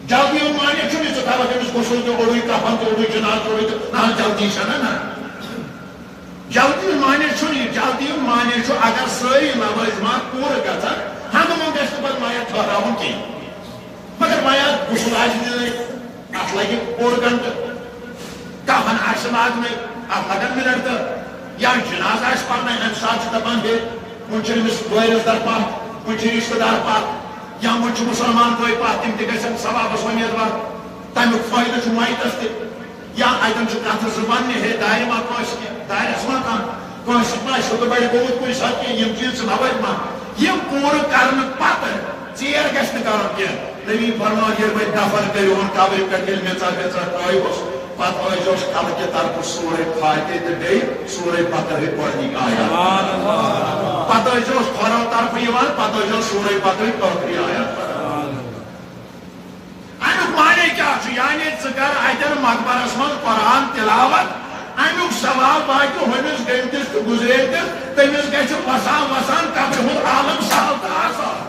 جلدی مانے چھوڑی ژٕ تھاوکھ أمِس غسل تہِ اوٚڑُے کفن تہِ اوٚڑُے جناز اوٚڑُے تہٕ نہ جلدی چھَنہ نہ جلدی مانے چھُنہٕ یہِ جلدی مانے چھُ اگر سٲری لوٲزمات پوٗرٕ گژھن ہنگامہٕ گژھِ نہٕ پتہٕ میت ٹھہراوُن کینٛہہ مگر میت غسل آسہِ دِنٕے اتھ لگہِ اوٚڑ گنٹہٕ کفن آسہِ لاگنٕے اتھ لگن منٹ تہٕ یا جناز آسہِ پرنٕے امہِ ساتہٕ چھِ دپان ہے وۄنۍ چھِ أمِس وٲرِس درپتھ وۄنۍ چھِ رشتہٕ دار پتھ یا وۄنۍ چھُ مُسلمان بٲے پتھ تِم تہِ گژھن ثوابس اُمیدوار تمیُک فٲیدٕ چھُ میتس تہِ یا اتٮ۪ن چھُ کتھٕ زٕ وننہِ ہے دارِ ما کٲنٛسہِ کینٛہہ دارٮ۪س ما کانٛہہ کٲنٛسہِ ما شُدٕ بڑِ گوٚمُت کُنہِ ساتہٕ کینٛہہ یِم چیٖز چھِ لوٲزما یِم پوٗرٕ کرنہٕ پتہٕ ژیر گژھِ نہٕ کرُن کینٛہہ نبی فرماو ییٚلہِ وۄنۍ دفن کٔرِہُن قبرِ پٮ۪ٹھ ییٚلہِ میژا ویژا ترٛٲیہوس پتہٕ ٲسۍزیوس کلکہِ طرفہٕ سورُے فاتحہ تہٕ بیٚیہِ سورُے بقرٕہٕکۍ گۄڈنِکۍ آیات پتہٕ ٲسۍزیوس کھۄرو طرفہٕ یِوان پتہٕ ٲسۍزیوس سورُے بقرٕہٕکۍ ٲخری آیات پران امیُک معنی کیٛاہ چھُ یعنی ژٕ کر اتٮ۪ن مقبرس منٛز قرآن تلاوت امیُک ثواب واتہِ ہُمِس گٔمتِس تہٕ گُزریمتِس تٔمِس گژھِ وسان وسان قبرِ ہُنٛد عالم سہل تہٕ آسان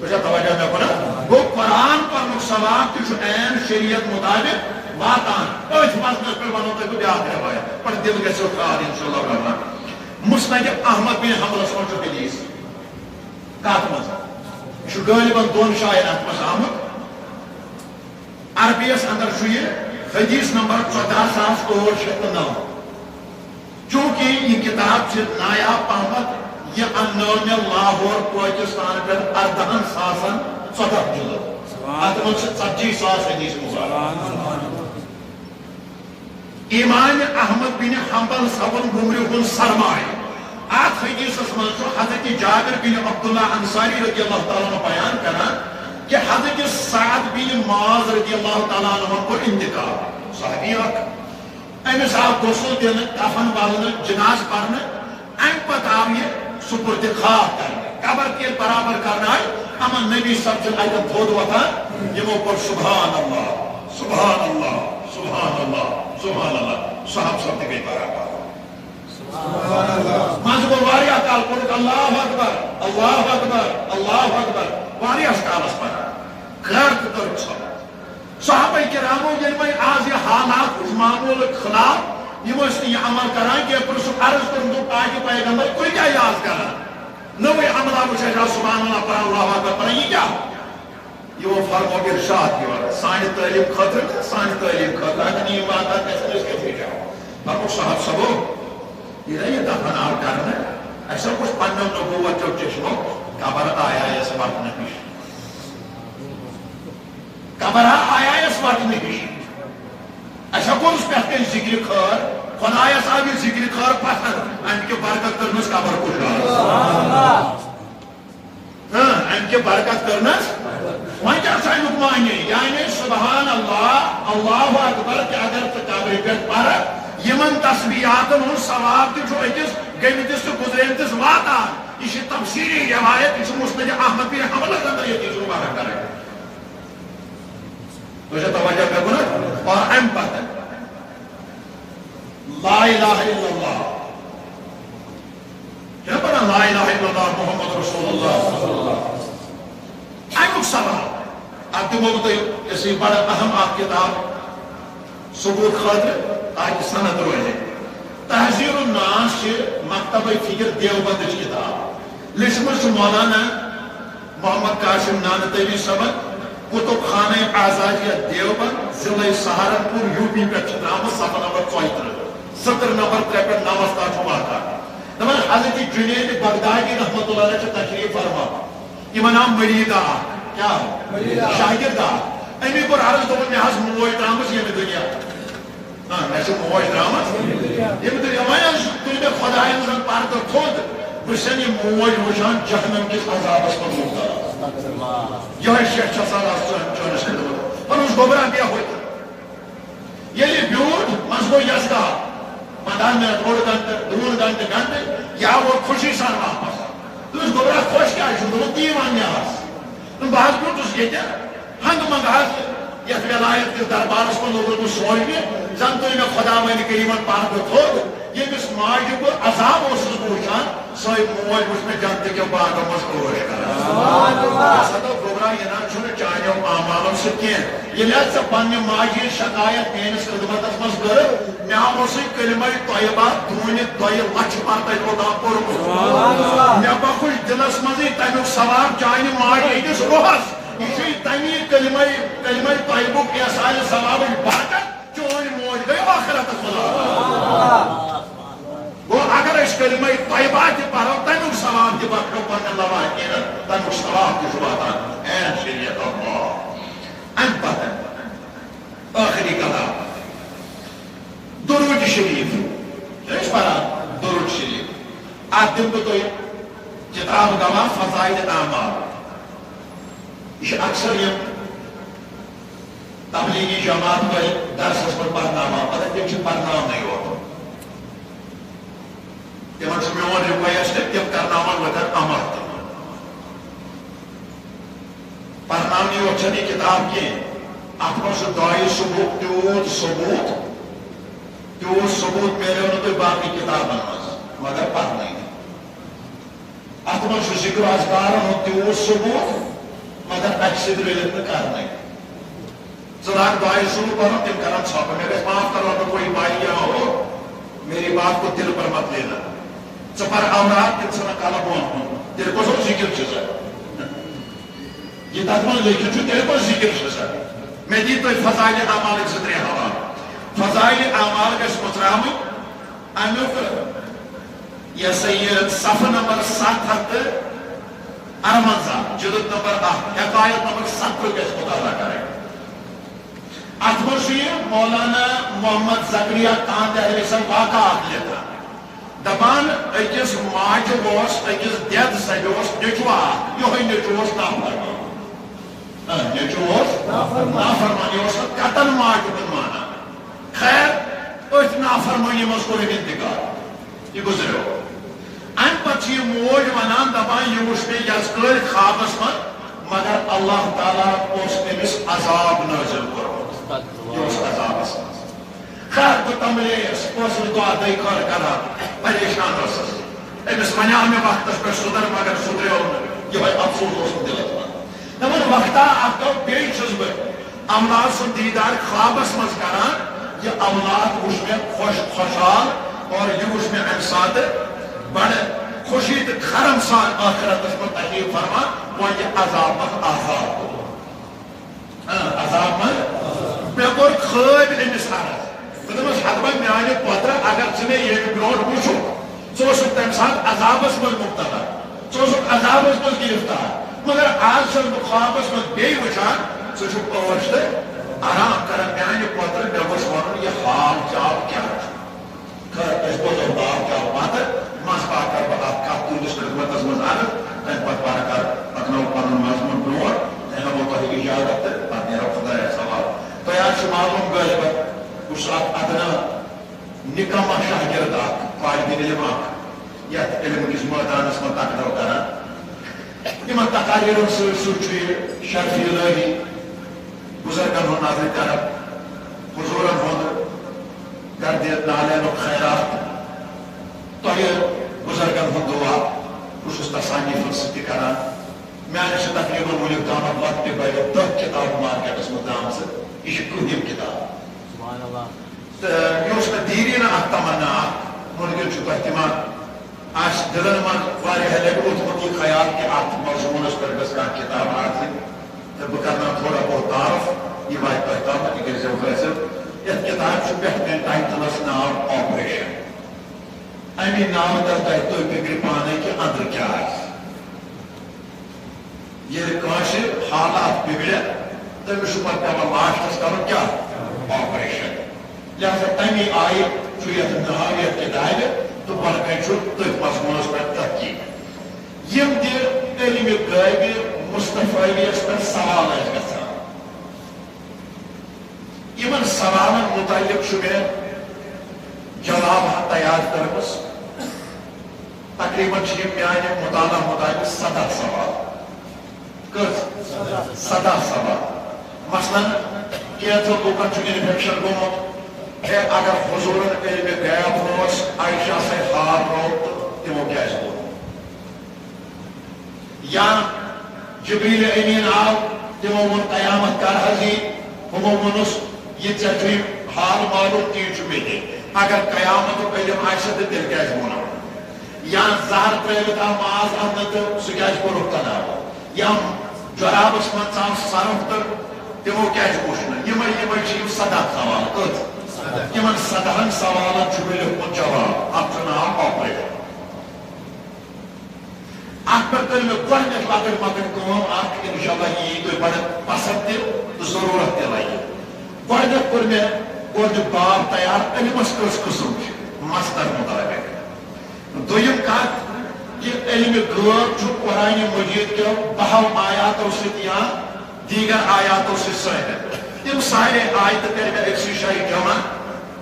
توجہ مےٚ کُن گوٚو قرآن پرنُک ثواب تہِ چھُ عین شریعت مطابق واتان أتھۍ مسلس پٮ۪ٹھ ونو تۄہہِ بہٕ بیٛاکھ رٮ۪وایت پر دل گژھیو ٹھار انشاءاللہ الرحمن مسند احمد بن حنبلس منٛز چھُ حدیث کتھ منٛز یہِ چھُ غٲلباً دۄن جاین اتھ منٛز آمُت عربیس اندر چھُ یہِ حدیث نمبر 14,809 چونکہ یہ کتاب چھِ نایاب پہمت یہ اننو مےٚ لاہور پاکستان پٮ۪ٹھ 14,014 جلد اتھ منٛز چھِ 40,000 حدیث مبارک امام احمد بن حنبل صبن گمرِ ہُنٛد سرمایہ اتھ حدیثس منٛز چھُ حضرت جابر بن عبداللہ انصاری رضی اللہ تعالیٰ عنہ بیان کران کہ حضرت سعد بن معاذ رضی اللہ تعالیٰ عنہ کوٚر انتقال صحابی اکھ أمِس آو غسل دِنہٕ کفن والنہٕ جناز پرنہٕ امہِ پتہٕ آو یہِ سپرد خاک کرنہٕ قبر تہِ ییٚلہِ برابر کرنہٕ آیہِ اما نبی صاحب چھِ اتٮ۪ن تھوٚد وۄتھان یِمو کوٚر سبحان اللہ سبحان اللہ سبحان اللہ سبحان اللہ صاحب صاحب تہِ گٔے برابر منٛزٕ گوٚو واریاہ کال کوٚرُکھ اللہ اکبر اللہ اکبر اللہ اکبر واریاہس کالس پران خیر تہِ کٔرٕکھ ژھۄپہٕ صحابہ کرامو ییٚلہِ وۄنۍ آز یہِ حالات وٕچھ معموٗلُک خلاف یِم ٲسۍ نہٕ یہِ عمل کران کینٛہہ پرٛژھُکھ عرض کوٚرُن دوٚپ تاکہِ پیغمبر تُہۍ کیٛاہ یاد کران نوٚوُے عملہ وٕچھ اَسہِ آو سبحان اللہ پران اللہ اکبر پران یہِ کیٛاہ یِمو فرموو ارشاد یورٕ سانہِ تعلیٖم خٲطرٕ تہٕ سانہِ تعلیٖم خٲطرٕ اگر نہٕ یِم واتان گژھن أسۍ کتہِ ہیٚچھاو فرمووُکھ صاحب صٲبو ییٚلہِ یہِ دفن آو کرنہٕ اَسہِ وٕچھ پنٛنیو نبوٗوتیو چشمو قبر آیا یس وٹنہٕ ہِش قبر آیا یس وٹنہٕ ہِش اَسہِ کوٚرُس پٮ۪ٹھ کَنۍ ذِکرِ خٲر خۄدایس آو یہِ ذِکرِ خٲر پسنٛد امہِ کہِ برکت کٔرنَس قبر کُشاد امہِ کہِ برکت کٔرنَس وۄنۍ کیٛاہ چھُ امیُک معنی یعنی سبحان اللہ اللہ اکبر کہِ اگر ژٕ قبرِ پٮ۪ٹھ پرکھ یِمن تسبیحاتن ہُنٛد ثواب تہِ چھُ أکِس گٔمتِس تہٕ گُزریمتِس واتان یہ چھِ تفسیری روایت یہ مسند احمد بن حنبل اندر یہ چیز مبارک کرے تو یہ توجہ کرو نا اور ام پتہ لا الہ الا اللہ کیا پڑھا لا الہ الا اللہ محمد رسول اللہ صلی اللہ علیہ وسلم امیک سوال اب دمو تو اسی بڑا اہم آپ کتاب ثبوت خاطر تاکہ سند روزے تحذیر الناس سے مکتبہ فکر دیوبند کتاب لکھمت مولانا محمد قاسم نانتوی صاحب کتب خانہ آزادیہ دیوبند ضلع سہارنپور یو پی پہ درامت صفحہ نمبر 34 سطر نمبر 3 پہ 9 تک واقع دپان حضرت جنید بغدادی رحمۃ اللہ علیہ تشریف فرما یہ نام مریدہ کیا شاگرد امی کو عرض دپان مے حظ موج درامت یہ دنیا مے موج درامت یہ دنیا وۄنۍ تُلۍ مےٚ خۄدایَن زن پردٕ تھوٚد بہٕ چھَسن یہِ موج وٕچھان جہنم کِس عذابس منٛز مُبتلا یِہوٚے شیخ چھِ آسان چٲنِس خدمت پنُن گۄبرا بیٚہہ ہوٚتہِ ییٚلہِ بیوٗٹھ منٛزٕ گوٚو یزگار 15 منٹ اوٚڑ گنٹہٕ 2 گنٹہٕ یا ووت خوشی سان واپس دوٚپُس گۄبرا خۄش کیٛازِ چھُکھ دوٚپُن تی وَن مےٚ آز بہٕ حظ بیوٗٹھُس ییٚتہِ ہنٛگہٕ منٛگہٕ حظ یتھ ولایت کِس دربارس منٛز لوگُس بہٕ سونٛچنہِ زن تُلۍ مےٚ خۄدا وَنہِ کٔریٖمن پردٕ تھوٚد یمس ماجہ بہ عذاب اوسس بہ وچھان سوے موج وچھ مے جنت کے باغ مز عوش کران سبحان اللہ سدا گوبرا ینان چھن چانیو اعمالو سۭتۍ کینٛہہ ییٚلہِ حظ ژےٚ پننہِ ماجہِ ہِنٛز شکایت میٲنِس خدمتس منٛز کٔر مےٚ آوُسٕے کلمہ طیبہ دوٗنہِ 2 لچھ مرتبہ اوٚتام پوٚرمُت مےٚ بخُش دلس منٛزٕے تمیُک ثواب چانہِ ماجہِ ہٕنٛدِس روحس یہ چھُ تمی کلمہ طیبُک احسانہِ ثوابٕچ برکت چون موج گٔے ٲخرتس منٛز گو اگر اس کلمہ طیبہ تہ پرو تمیُک ثواب تہ بخشو پننہِ لواحقینن تمیُک ثواب تہ چھُ واتان این شریعت اللہ امہ پتہٕ ٲخری کلام درود شریف چھِ پران درود شریف اتھ دِمہٕ بہٕ تۄہہِ کتاب گواہ فضائل اعمال یہ اکثر یم تبلیغی جماعت تۄہہِ درسس منٛز پرناوان مگر تِم چھِ پرناونٕے یوت تمن چھُ میون رِکویسٹ تِم کرناون وۄنۍ عمل تہِ پرناونٕے یوت چھنہٕ یہِ کتاب کینٛہہ اتھ منٛز چھُ دۄیہِ صبحُک تیوٗت ثبوٗت میلیو نہٕ تۄہہِ باقٕے کتابن منٛز مگر پرنٕے اتھ منٛز چھُ ذکر اذکارن ہُنٛد تیوٗت ثبوٗت مگر اکہِ سۭتۍ رٔلِتھ نہٕ کرنٕے ژٕ لاگ دۄیہِ صبح پرُن تِم کرن ژھۄپہٕ مےٚ گژھِ معاف کرو نہٕ کوئی بایا ہو میری بات کو دل پر مت لینا ژٕ پر اوراد تِم ژھٕنن کلہٕ بۄن کُن تیٚلہِ کُس ذکر چھُ سا یہِ تتھ منٛز لیکھِتھ چھُ تیٚلہِ کُس ذکر چھُ سا مےٚ دِیِو تُہۍ فضائل اعمالٕکۍ 2-3 حوالہٕ فضائل اعمال گژھِ مُژراوٕنۍ امیُک یہ سا یہ صفحہ نمبر 758 جلد نمبر 8 حکایت نمبر 70 گژھِ مطالعہ کریں اتھ منٛز چھُ یہِ مولانا محمد زکریا کاند اہلِ سن واقعات لیکھان دپان أکِس ماجہِ اوس أکِس دٮ۪د سَبہِ اوس نیٚچوٗ اکھ یِہوے نیٚچوٗ اوس نافرمان نیٚچوٗ اوس نافرمان یہِ اوس نہٕ قطن ماجہِ ہُنٛد مانان خیر أتھۍ نافرمٲنی منٛز کوٚر أمۍ انتقال یہِ گُزریو امہ پتہٕ چھِ یہِ موج ونان دپان یہِ وٕچھ مےٚ یزکٲرۍ خوابس منٛز مگر اللہ تعالیٰ اوس أمِس عذاب نٲزِل کوٚرمُت یہِ اوس عذابس منٛز خیر بہٕ تملییس اوسُس دعا دٔے خٲر کران پریشان ٲسٕس أمِس وَنیٛاو مےٚ وقتس پٮ۪ٹھ سُدھر مگر سُدھریو نہٕ یِہوے افسوٗس اوسُم دِلس منٛز دپان وقتا اکھ دۄہ بیٚیہِ چھُس بہٕ اولاد سُنٛد دیٖدار خوابس منٛز کران یہِ اولاد وٕچھ مےٚ خۄشحال اور یہِ وٕچھ مےٚ امہِ ساتہٕ بڑٕ خوشی تہٕ کھرم سان ٲخرتس منٛز تشریٖف فرمان وۄنۍ یہِ عذاب منٛز آزاد عذاب منٛز مےٚ کوٚر خٲبۍ أمِس عرض بہٕ دوٚپمس حتما میانہِ پۄترٕ اگر ژٕ مےٚ ییٚمہِ برونٛٹھ وٕچھُکھ ژٕ اوسُکھ تمہِ ساتہٕ عذابس منٛز مُبتلا ژٕ اوسُکھ عذابس منٛز گرفتار مگر آز چھُس بہٕ خوابس منٛز بیٚیہِ وٕچھان ژٕ چھُکھ ٲش تہٕ آرام کران میانہِ پۄترٕ مےٚ گوٚژھ وَنُن یہِ حال چال کیٛاہ چھُ خٲر أسۍ بوزو حال چال پتہٕ منٛزباگ کرٕ بہٕ اکھ کتھ تُہنٛدِس خدمتس منٛز عرض تمہِ پتہٕ پکناوو پنُن مضموٗن برونٛٹھ تۄہہِ ہٮ۪مو تۄہہِ اِجازت تہٕ پتہٕ نیرو خۄدایس حوالہٕ تۄہہِ حظ چھُ معلوٗم غٲلبن بہٕ چھُس اکھ ادنا نکما شاگرد اکھ طالبِ علم اکھ یتھ علم کِس مٲدانس منٛز تقرر کران یِمن تقاریٖرن سۭتۍ سۭتۍ چھُ یہِ شرفِ الہی بُزرگن ہُنٛد نظرِ طرف حضوٗرن ہُنٛد گردِ نالینُک خیرات تۄہہِ بُزرگن ہُنٛد دُعا بہٕ چھُس تصانیٖفن سۭتۍ تہِ کران میانہِ چھِ تقریٖبن وُنیُک تامتھ لۄکٹہِ بڑِ 10 کِتابہٕ مارکیٹس منٛز درٛامژٕ یہِ چھِ کۭتِم کِتاب تہٕ یہِ اوس مےٚ دیٖرینہٕ اکھ تمنا اکھ مُمکِن چھُ تۄہہِ تِمن آسہِ دِلن منٛز واریاہ لٹہِ اوٚتھمُت یہِ خیال کہِ اتھ موضوٗنس پٮ۪ٹھ گٔژھ کانٛہہ کِتاب آسٕنۍ تہٕ بہٕ کرناو تھوڑا بہت تعارُف یہِ واتہِ تۄہہِ تامتھ یہِ کٔرۍزیو حٲصِل یتھ کِتابہِ چھُ پٮ۪ٹھ مےٚ ٹایٹلس ناو آپریشن امی ناو در تۄہہِ تُہۍ فِکرِ پانے کہِ أنٛدرٕ کیٛاہ آسہِ ییٚلہِ کٲنٛسہِ حالات بِگڑن تٔمِس چھُ پتہٕ پٮ۪وان لاسٹس کرُن کیٛاہ آپریشن لہذا تمی آیہِ چھُ یتھ ناو یتھ کِتابہِ تہٕ بۄنہٕ کَنہِ چھُ تٔتھۍ مضموٗنس پٮ۪ٹھ تحقیٖق یِم تہِ علمِ غٲبہِ مُصطفیٰیس پٮ۪ٹھ سوال ٲسۍ گژھان یِمن سوالن مُتعلق چھُ مےٚ جواب تیار کٔرمٕژ تقریٖباً چھِ یِم میانہِ مُطالعہ مُطابق 17 سوال کٔژ 17 سوال مثلاً کینٛژن لوٗکن چھُ انفیکشن گوٚمُت ہے اگر حضورن علم غیب نوس عائشہ سے حال روت تمو کیا اس کو یا جبریل امین آو تمو من قیامت کر حضی ہمو منس یہ چچوی حال معلوم تین چمی دے اگر قیامت و علم عائشہ دے دل کیا اس مونا یا زہر تریلتا ماز اندت سکیا اس کو رکتا نہ یا جراب اس من صاف سارفتر تمو کیا اس پوشنا یہ چیز صدا سوال کت یہ صدہن سوالا چمیل کو جواب اب چناب آپریٹر اکبر کر میں گوڑنیت لگن مگن کام آپ انشاءاللہ یہ کوئی بڑا پسند دے تو ضرورت دے لائیے گوڑنیت کر میں گوڑنیت باب تیار علمس کس قسم مصدر مطابق دویم کات یہ علم غیب جو قرآن مجید کے بہو آیاتوں سے یا دیگر آیاتوں سے ثابت تم سارے آیت کر میں ایک شاہی جمع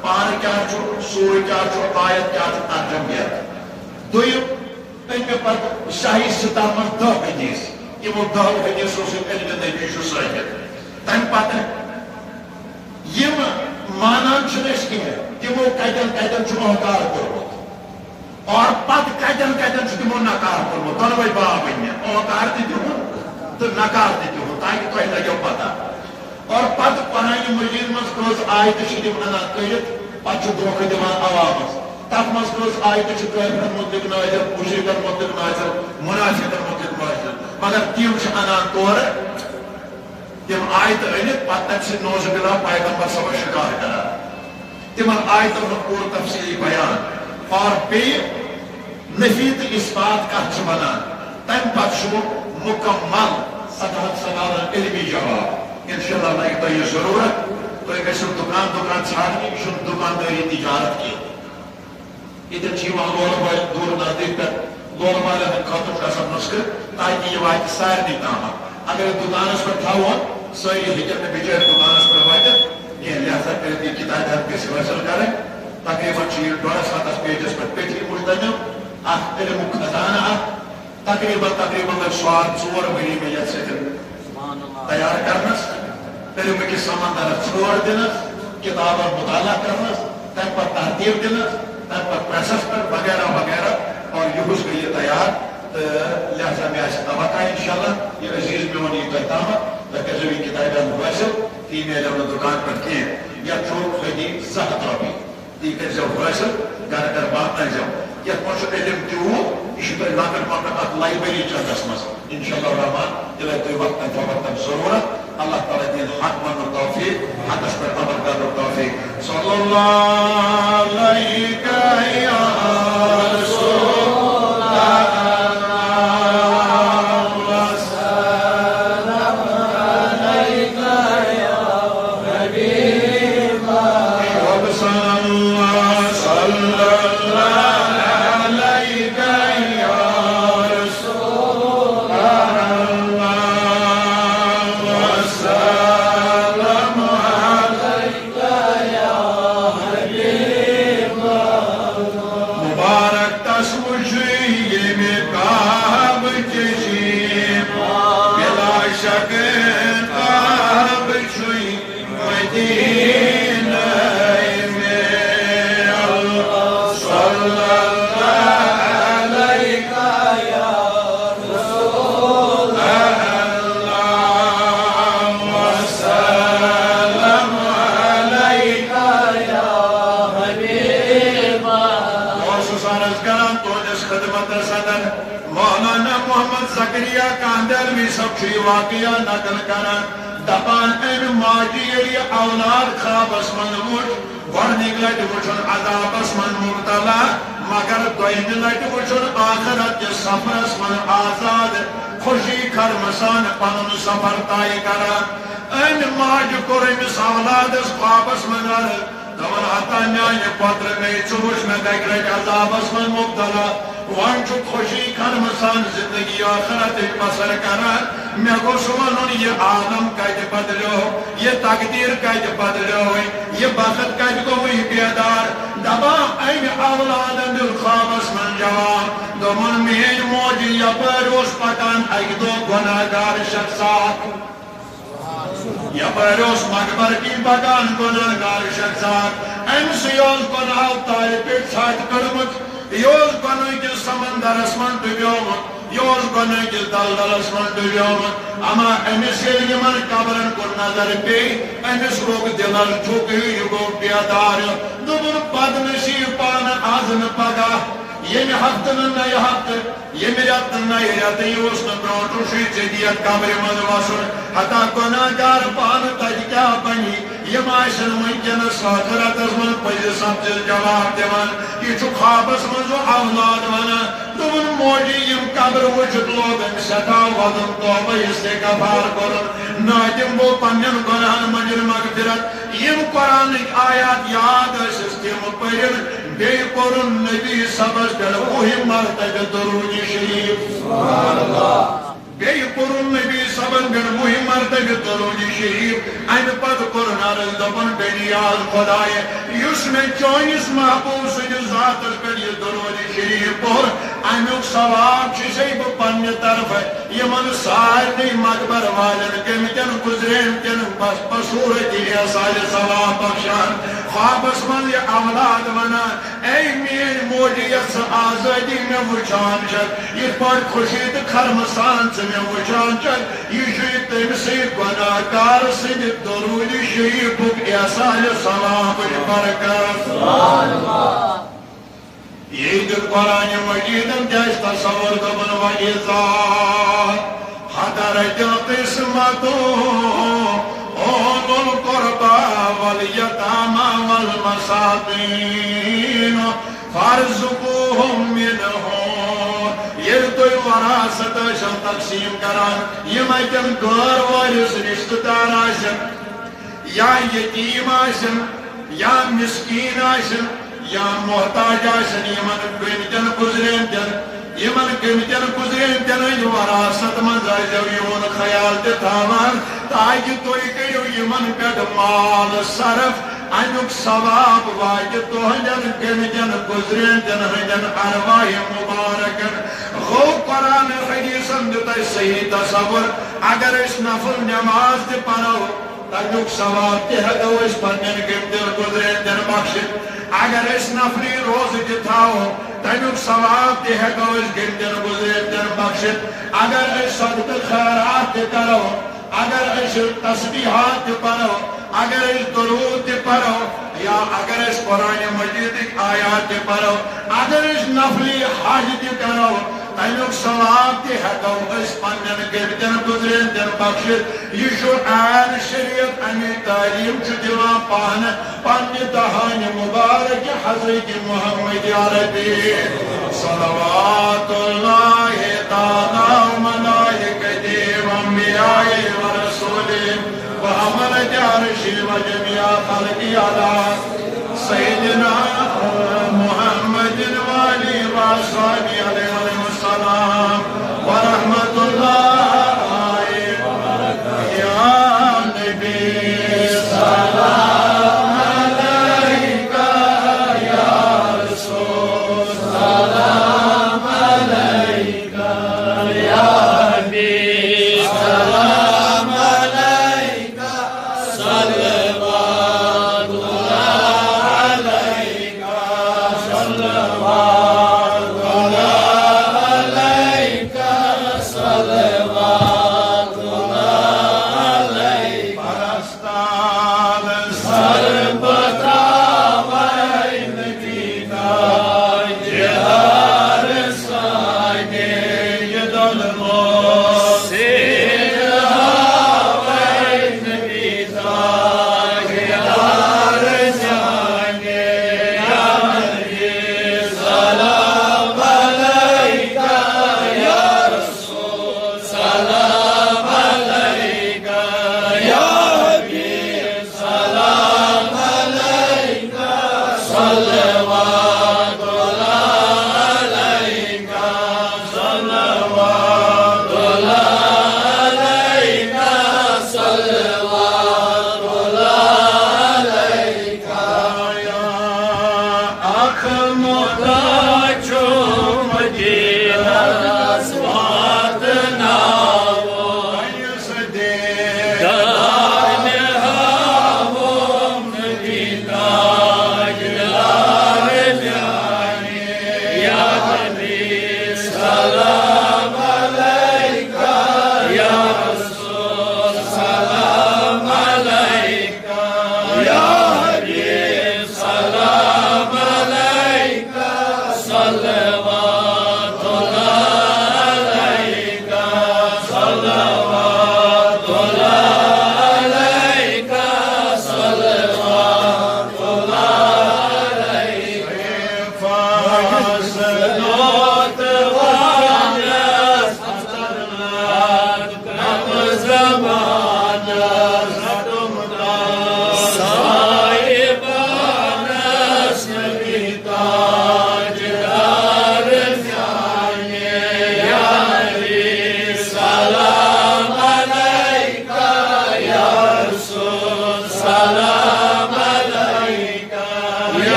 پان کیا چھو سور کیا چھو آیت کیا چھو ترجمہ دویم علم پر شاہی ستامن دہ حدیث یہ وہ دہ حدیثوں سے علم نبی شو ثابت تم پتہ یہ مانان چھنش کی ہے کہ وہ قیدن چھو محکار کرو اور پت کتن چھ تمو نکار کورمت دونوے باب ون اوکار تہ دہن تو نکار تہ دہن تاکہ تہ لگو پتہ اور پت قرآن مجید مز کس آیت تم انان کرت پتہ دھوکہ دان عوامس تک مز کس آیت کافرن متعلق نازل مشرکن متعلق نازل منافقن متعلق نازل مگر تم انان تور تم آیت انت پتہ تم سے نوز بلا پیغمبر صاحب شکار کران تمن آیتن پور تفصیلی بیان اور بے نفید اثبات کا بنان تم پتہ مکمل سدہن سوالن علمی جواب انشاءاللہ لگے تو یہ ضرورت تو گھو دکان ژھانڈنی یہ دکانداری تجارت کی اتن لول بال دور نزدیک پہ لول بالن خاطر گھان نسخہ تاکہ یہ وات سارے تام اگر دکانس پہ تھون ساری ہیکن بچار دکانس پہ واتت یہ لہذا کر یہ کتاب گھس حاصل کریں تقریباً یہ 200 پیجز پر پیٹری مشتمل علم خزانہ تقریباً سوال 4 ؤری میں یہ تیار کرنس علم کے سمندر چھوڑ دنس کتابن مطالعہ کرنس تم پر ترتیب دنس تم پر پریسس پر وغیرہ وغیرہ اور یہ گئی یہ تیار لہذا میں توقع انشاءاللہ یہ عزیز میون یہ تحتامت تاکہ یہ کتابیں حاصل ای میل دکان پر کیے یا چھوٹ خدی 7 رۄپیہِ یہ کر جو حاصل گھر گھر بات نہ جاؤ یہ پوچھ علم کیوں یہ تو لکٹ مکٹ لائبریری چلس مز انشاءاللہ الرحمن یہ تو وقت وقت ضرورت اللہ تعالی دین حق من توفیق حق پر عمل کر توفیق صلی اللہ علیہ یا رسول واقعہ نقل کران دپان ام ماجی اولاد خوابس من وچ گۄڈنِک لٹہِ وٕچھُن عذابس من مبتلا مگر دویمہِ لٹہِ وٕچھُن آخرت کِس سفرس من آزاد خوشی خرمسان پنُن سفر طے کران ام ماجہِ کوٚر أمِس اولادس خوابس من عرض دپان ہتا میانہِ پترٕ مے ژٕ وٕچھ مےٚ دَکہِ لٹہِ عذابس من مبتلا وۄنۍ چھُ خوشی خرمسان زندگی آخرتٕچ بسر کران مےٚ گوٚژھ وَنُن یہِ عالم کتہِ بدلیو یہِ تقدیٖر کتہِ بدلیو یہِ بخت کتہِ گوٚوٕے بیدار دپان امہِ اولادن دیُت خوابس منٛز جواب دوٚپُن میٲنۍ موجی یپٲرۍ اوس پکان اکہِ دۄہ گۄناہگار شخص اکھ یپٲرۍ اوس مقبر کِنۍ پکان گۄناہگار شخص اکھ امس یوز گناہ تالہِ پٮ۪ٹھ ژھٹھ کٔڑمٕژ یوز گۄنہٕ کِس سمندرس منٛز ڈُبیومُت یوز گۄنہٕ کِس دلدلس منٛز ڈُبیومُت اما أمس ییٚلہِ یِمن قبرن کُن نظر پیٚیہِ أمس لوٚگ دِلس ٹھُک ہیوٗ یہِ گوٚو بیدار دوٚپُن بدنصیٖب پانہٕ آز نہٕ پگاہ ییٚمہِ ہفتہٕ نہٕ نَیہِ ہفتہٕ ییٚمہِ رٮ۪تہٕ نہٕ نَیہِ رٮ۪تہٕ یہِ اوس نہٕ برٛونٛٹھ شیٖژِ ژےٚ دِیَکھ قبرِ منٛز وسُن ہتا گۄناہ گار پانہٕ تَتہِ کیٛاہ بنی یِم آسن وٕنکٮ۪نس ٲخرتس منٛز پٔزِس سپدِس جواب دِوان یہِ چھُ خوابس منٛز اولاد ونان دوٚپُن موجی یِم قبرٕ وٕچھِتھ لوگ أمۍ سٮ۪ٹھاہ وَدُن توبہ استغفار کوٚرُن نٲدِم گوٚو پننٮ۪ن گۄناہن منٛز مغفرت یِم قرآنٕکۍ آیات یاد ٲسِس تِم پٔرِن بیٚیہِ کوٚرُن نبی صبس پٮ۪ٹھ وُہہِ مرتبہ درود شریٖف بیٚیہِ کوٚرُن نبی صبن پٮ۪ٹھ وُہہِ مرتبہ درود شریٖف امہِ پتہٕ کوٚرُن عرض دوٚپُن بنیاد خۄداے یُس مےٚ چٲنِس محبوٗب سٕنٛدِس ذاتس پٮ۪ٹھ یہِ درود شریٖف پوٚر امیُک ثواب چھُسے بہٕ پننہِ طرفہٕ یِمن سارنٕے مقبر والٮ۪ن گٔمتٮ۪ن گُزریمتٮ۪ن بصوٗرت احسانِ ثواب بخشان خوابس منٛز یہِ اولاد ونان اے میٲنۍ موجی یۄس ژٕ آزٲدی مےٚ وٕچھان چھکھ یِتھ پٲٹھۍ خوشی تہٕ خرمہٕ سان ژٕ مےٚ وٕچھان چھکھ یہِ چھُ تٔمسٕے گۄناہ گار سٕنٛدِ درود شریٖفُک احسانِ ثوابٕچ برکت یہِ دیُت قرآنِ مجیٖدن تہِ اَسہِ تصور دوٚپُن وَإِذَا حَضَرَتِ الْقِسْمَةُ أُولُو الْقُرْبَىٰ وَالْيَتَامَىٰ وَالْمَسَاكِينُ فَارْزُقُوهُم مِّنْهُ ییٚلہِ تُہۍ وراثت ٲسِو تقسیٖم کران یِم اَتٮ۪ن غٲر وٲرِث رِشتہٕ دار آسن یا یتیٖم آسن یا مِسکیٖن آسن یا محتاج آسن یِمن گٔمتٮ۪ن گُزریمتٮ۪ن ہٕنٛدِ وراثت منٛز ٲسۍزیو یِہُنٛد خیال تہِ تھاوان تاکہِ تُہۍ کٔرِو یِمن پٮ۪ٹھ مال صرف امیُک ثواب واتہِ تُہنٛدٮ۪ن گٔمتٮ۪ن گُزریمتٮ۪ن ہٕنٛدٮ۪ن ارواحِ مُبارکن گوٚو قرآن حدیثن دیُت اَسہِ صحیح تصور اگر أسۍ نفل نٮ۪ماز تہِ پرو تمیُک ثواب تہِ ہٮ۪کو أسۍ پننٮ۪ن گٔمتٮ۪ن گُزریمتٮ۪ن بخشِتھ اگر أسۍ نفلی روزٕ تہِ تھاوو تمیُک ثواب تہِ ہٮ۪کو أسۍ گٔمتٮ۪ن گُزریمتٮ۪ن بخشِتھ اگر أسۍ صدقہٕ خیرات تہِ کرو اگر أسۍ تسبیحات تہِ پرو اگر أسۍ درود تہِ پرو یا اگر أسۍ قرآنِ مجیٖدٕکۍ آیات تہِ پرو اگر أسۍ نفلی حج تہِ کرو تمیُک ثواب تہِ ہٮ۪کو أسۍ پننٮ۪ن گٔمتٮ۪ن گُزریمتٮ۪ن بخشِتھ یہِ چھُ عین شریعت امِچ تعلیٖم چھُ دِوان پانہٕ پننہِ دہانہِ مُبارکہِ حضرتِ محمد عربی صلوات اللہ تعالیٰ وملائکتہ وانبیاء ورسولہ وحملۃ عرشہ وجميع خلقہ علی سیدنا محمد وآلہ وصحبہ علیہ السلام ورحمۃ اللہ یا نبی سلام علیکہ یا رسول سلام علیکہ یا حبیب سلام علیکہ صلوات اللہ علیکہ صلوات اللہ علیکہ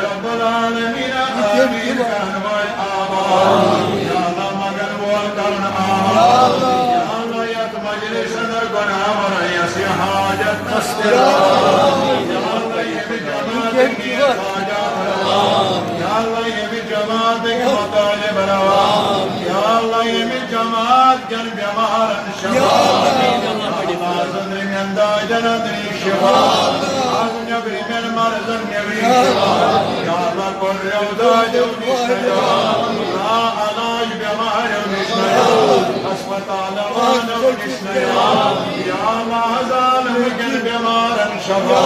رب العالمين آمين. مطالب روا یا اللہ یمی جماعت جن بیمارن شفا آزن من دا جنادنی شفا آزن یبری من مرزن یبری شفا یا اللہ قرر دا جونیشنیا لا علاج بیمار ونشنیا اسپتال ونشنیا یا اللہ ظالم جن بیمارن شفا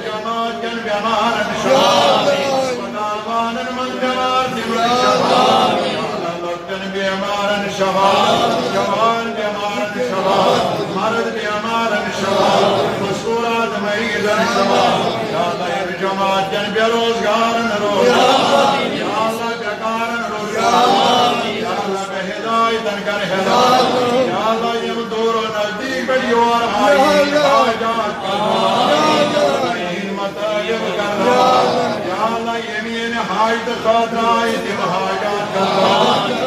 جماعت جن بیمارن شفا اسپتال وانن من بیمار دیوری شفا یا اللہ لکن بیمارن شفا جوان بیمارن شفا مرد بیمارن شفا مسکورات مریضن شفا یا اللہ یہ جماعت جن بیروزگارن روزگار یا اللہ بکارن روزگار یا اللہ بہدایتن کر ہدایت یا اللہ یہ دور و نزدیک بڑیور آئی حاجات کرنا مطالب کرنا یا اللہ یمین حاجت خاطر آئی تم حاجات کرنا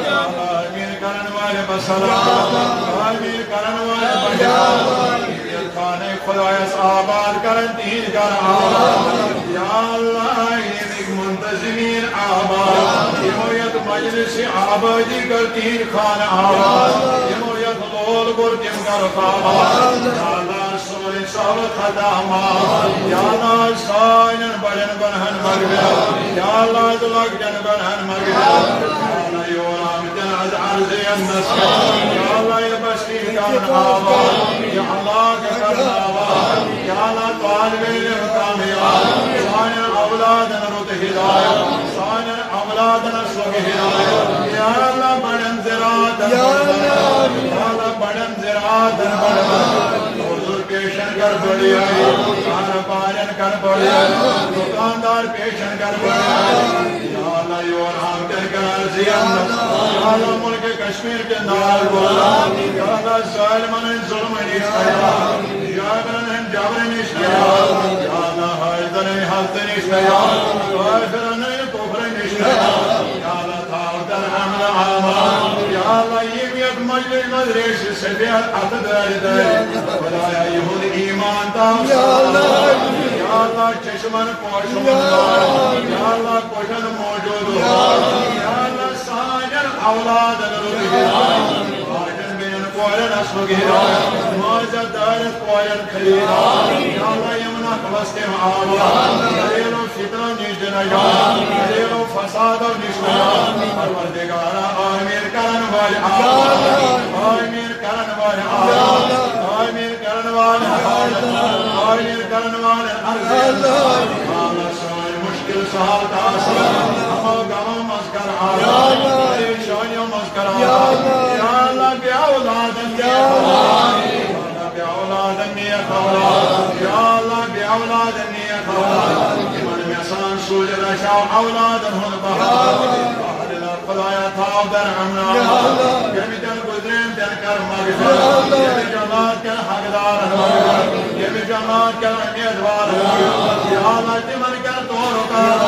یا اللہ امین کرن والے بسلام امین کرن والے بجار خانے خدایس آباد کرن تین کر آباد یا اللہ یہ منتظمین آباد یمویت مجلس آبادی کر تین خان آباد یمویت لول گر تم کر آباد یا اللہ سوری صحبت خدامات یا اللہ سائنن بڑن بنہن مغبر یا اللہ دلک جن بنہن مغبر یا اللہ یورام جن از عرضی النسل یا اللہ یہ بستی کرن آباد یا اللہ کے کرن آباد یا اللہ طالبین کامیاب سائنن اولادن رد ہدایت سائنن اولادن سوگ ہدایت یا اللہ بڑن زرادن یا اللہ بڑن زرادن حضور پیشن کر بڑی آئی کھانا پارن کر بڑی آئی دکاندار پیشن کر بڑی آئی یا اللہ یور ہم کر کر عرضیان یا اللہ ملک کشمیر کے نار بولا یا اللہ ظالمان ظلم نشتیا یا ابرن جبر نشتیا یا اللہ حیدر حضر نشتیا وافرن کفر نشتیا یا اللہ تاوتر حمل آمان یا اللہ یہ بھی ایک مجلس مدرش سبیت اتدار داری خدایا یہود ایمان تاوسا یا اللہ چشمن پوشن یا اللہ پوشن موجود یا اللہ ساجر اولاد نرد آجن بین کوئرن اسمگ ہدایت معزت دارت کوئرن خرید یا اللہ یمنا قبستیم آباد دلیل و فتنہ نشدن یا دلیل و فساد و نشدن پروردگارا آمیر کرن والی آباد آمیر کرن والی آباد آمیر کرن والی آباد آمیر کرن والی آباد اللہ سوائے مشکل سحال تاثر ہمو گمو مذکر آباد پریشانیوں مذکر آباد یا اللہ بی اولادن نیت اولاد یا اللہ بی اولادن نیت اولاد من میسان سوج رشاو اولادن ہن بہاد خدایا تھاو در عمنا یمی جن گزرین جن کر مغفر یمی جماعت کر حقدار مغفر یمی جماعت کر امیدوار یا اللہ جمن کر دور کر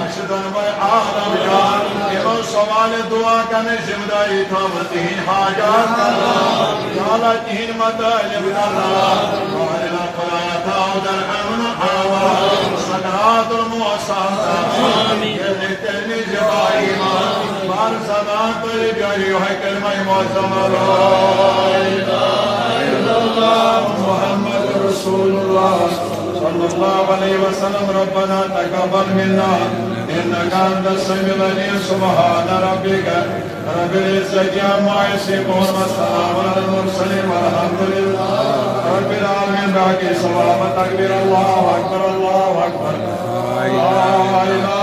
اشدن و آدم جان یمو سوال دعا کرنے زمدائی تھامتین حاجات کرنا یا اللہ تین مطالب کرنا خدایا تھاو در عمنا آواز سکرات الموسط یمی تلمی جبائی بار زبان پر جاری ہے کلمہ معظمہ لا الہ الا اللہ محمد رسول اللہ صلی اللہ علیہ وسلم ربنا تقبل منا انك انت السميع العليم سبحان ربك رب العزة عما يصفون والسلام على المرسلين والحمد لله رب العالمين باقي صلاة تكبير الله اكبر الله اكبر لا اله